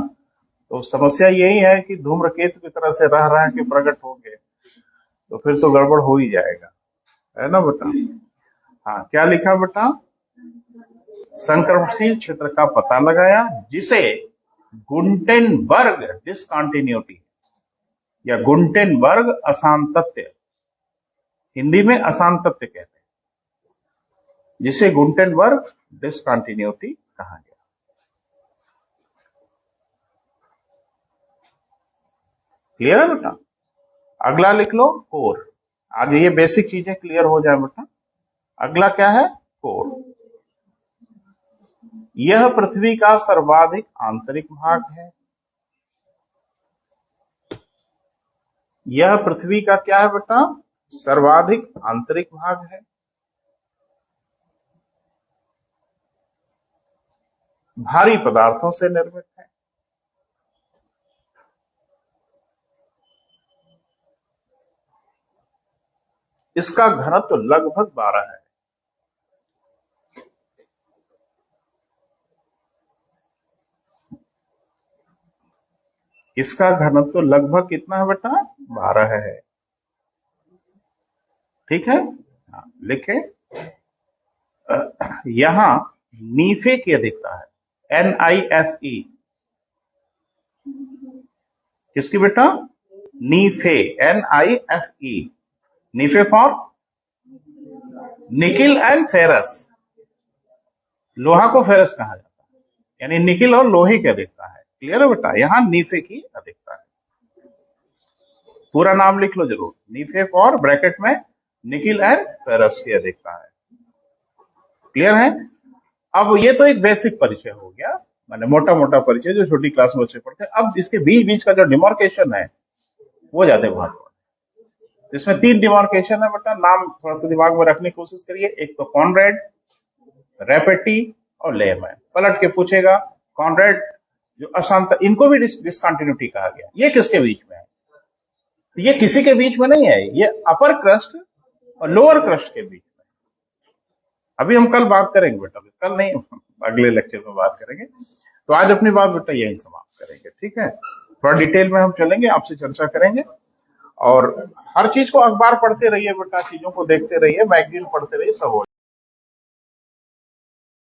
तो समस्या यही है कि धूम्रकेतु की तरह से रह रहे के प्रकट होंगे तो फिर तो गड़बड़ हो ही जाएगा, है ना बेटा। हाँ, क्या लिखा बेटा? संक्रमणशील क्षेत्र का पता लगाया जिसे गुंटेनबर्ग डिसकंटिन्यूटी या गुंटेनबर्ग असांतत्य, हिंदी में असांतत्य कहते हैं, जिसे गुंटेनबर्ग डिसकंटिन्यूटी कहा गया। क्लियर है बेटा? अगला लिख लो, कोर। आज ये बेसिक चीजें क्लियर हो जाए बेटा। अगला क्या है? कोर। यह पृथ्वी का सर्वाधिक आंतरिक भाग है। यह पृथ्वी का क्या है बेटा? सर्वाधिक आंतरिक भाग है। भारी पदार्थों से निर्मित है। इसका घनत्व लगभग 12 है। इसका घनत्व लगभग कितना है बेटा? 12 है। ठीक है, लिखे। यहां नीफे की अधिकता है, NIFE। किसकी बेटा? NIFE, NIFE। NIFE for nickel and ferrous. लोहा को फेरस कहा जाता है, यानी निकिल और लोहे की अधिकता है। क्लियर है बेटा? यहां नीफे की अधिकता है। पूरा नाम लिख लो जरूर, नीफे फॉर ब्रैकेट में निकिल एंड फेरस की अधिकता है। क्लियर है? अब ये तो एक बेसिक परिचय हो गया मैंने मोटा मोटा परिचय जो छोटी क्लास में बच्चे पढ़ते हैं। अब इसके बीच बीच का जो डिमार्केशन है वो ज्यादा महत्वपूर्ण है। इसमें 3 डिमार्केशन है बेटा, नाम थोड़ा सा दिमाग में रखने की कोशिश करिए। एक तो कॉनरेड, रेपेटी और लेमैन। पलट के पूछेगा कॉनरेड जो अशांत, इनको भी डिसकंटिन्यूटी कहा गया, ये किसके बीच में है? तो ये किसी के बीच में नहीं है, ये अपर क्रस्ट और लोअर क्रस्ट के बीच में। अभी हम कल बात करेंगे बेटा, कल नहीं अगले लेक्चर में बात करेंगे। तो आज अपनी बात बेटा यही समाप्त करेंगे, ठीक है। थोड़ा डिटेल में हम चलेंगे, आपसे चर्चा करेंगे। और हर चीज को अखबार पढ़ते रहिए बेटा, चीजों को देखते रहिए, मैगजीन पढ़ते रहिए, सब हो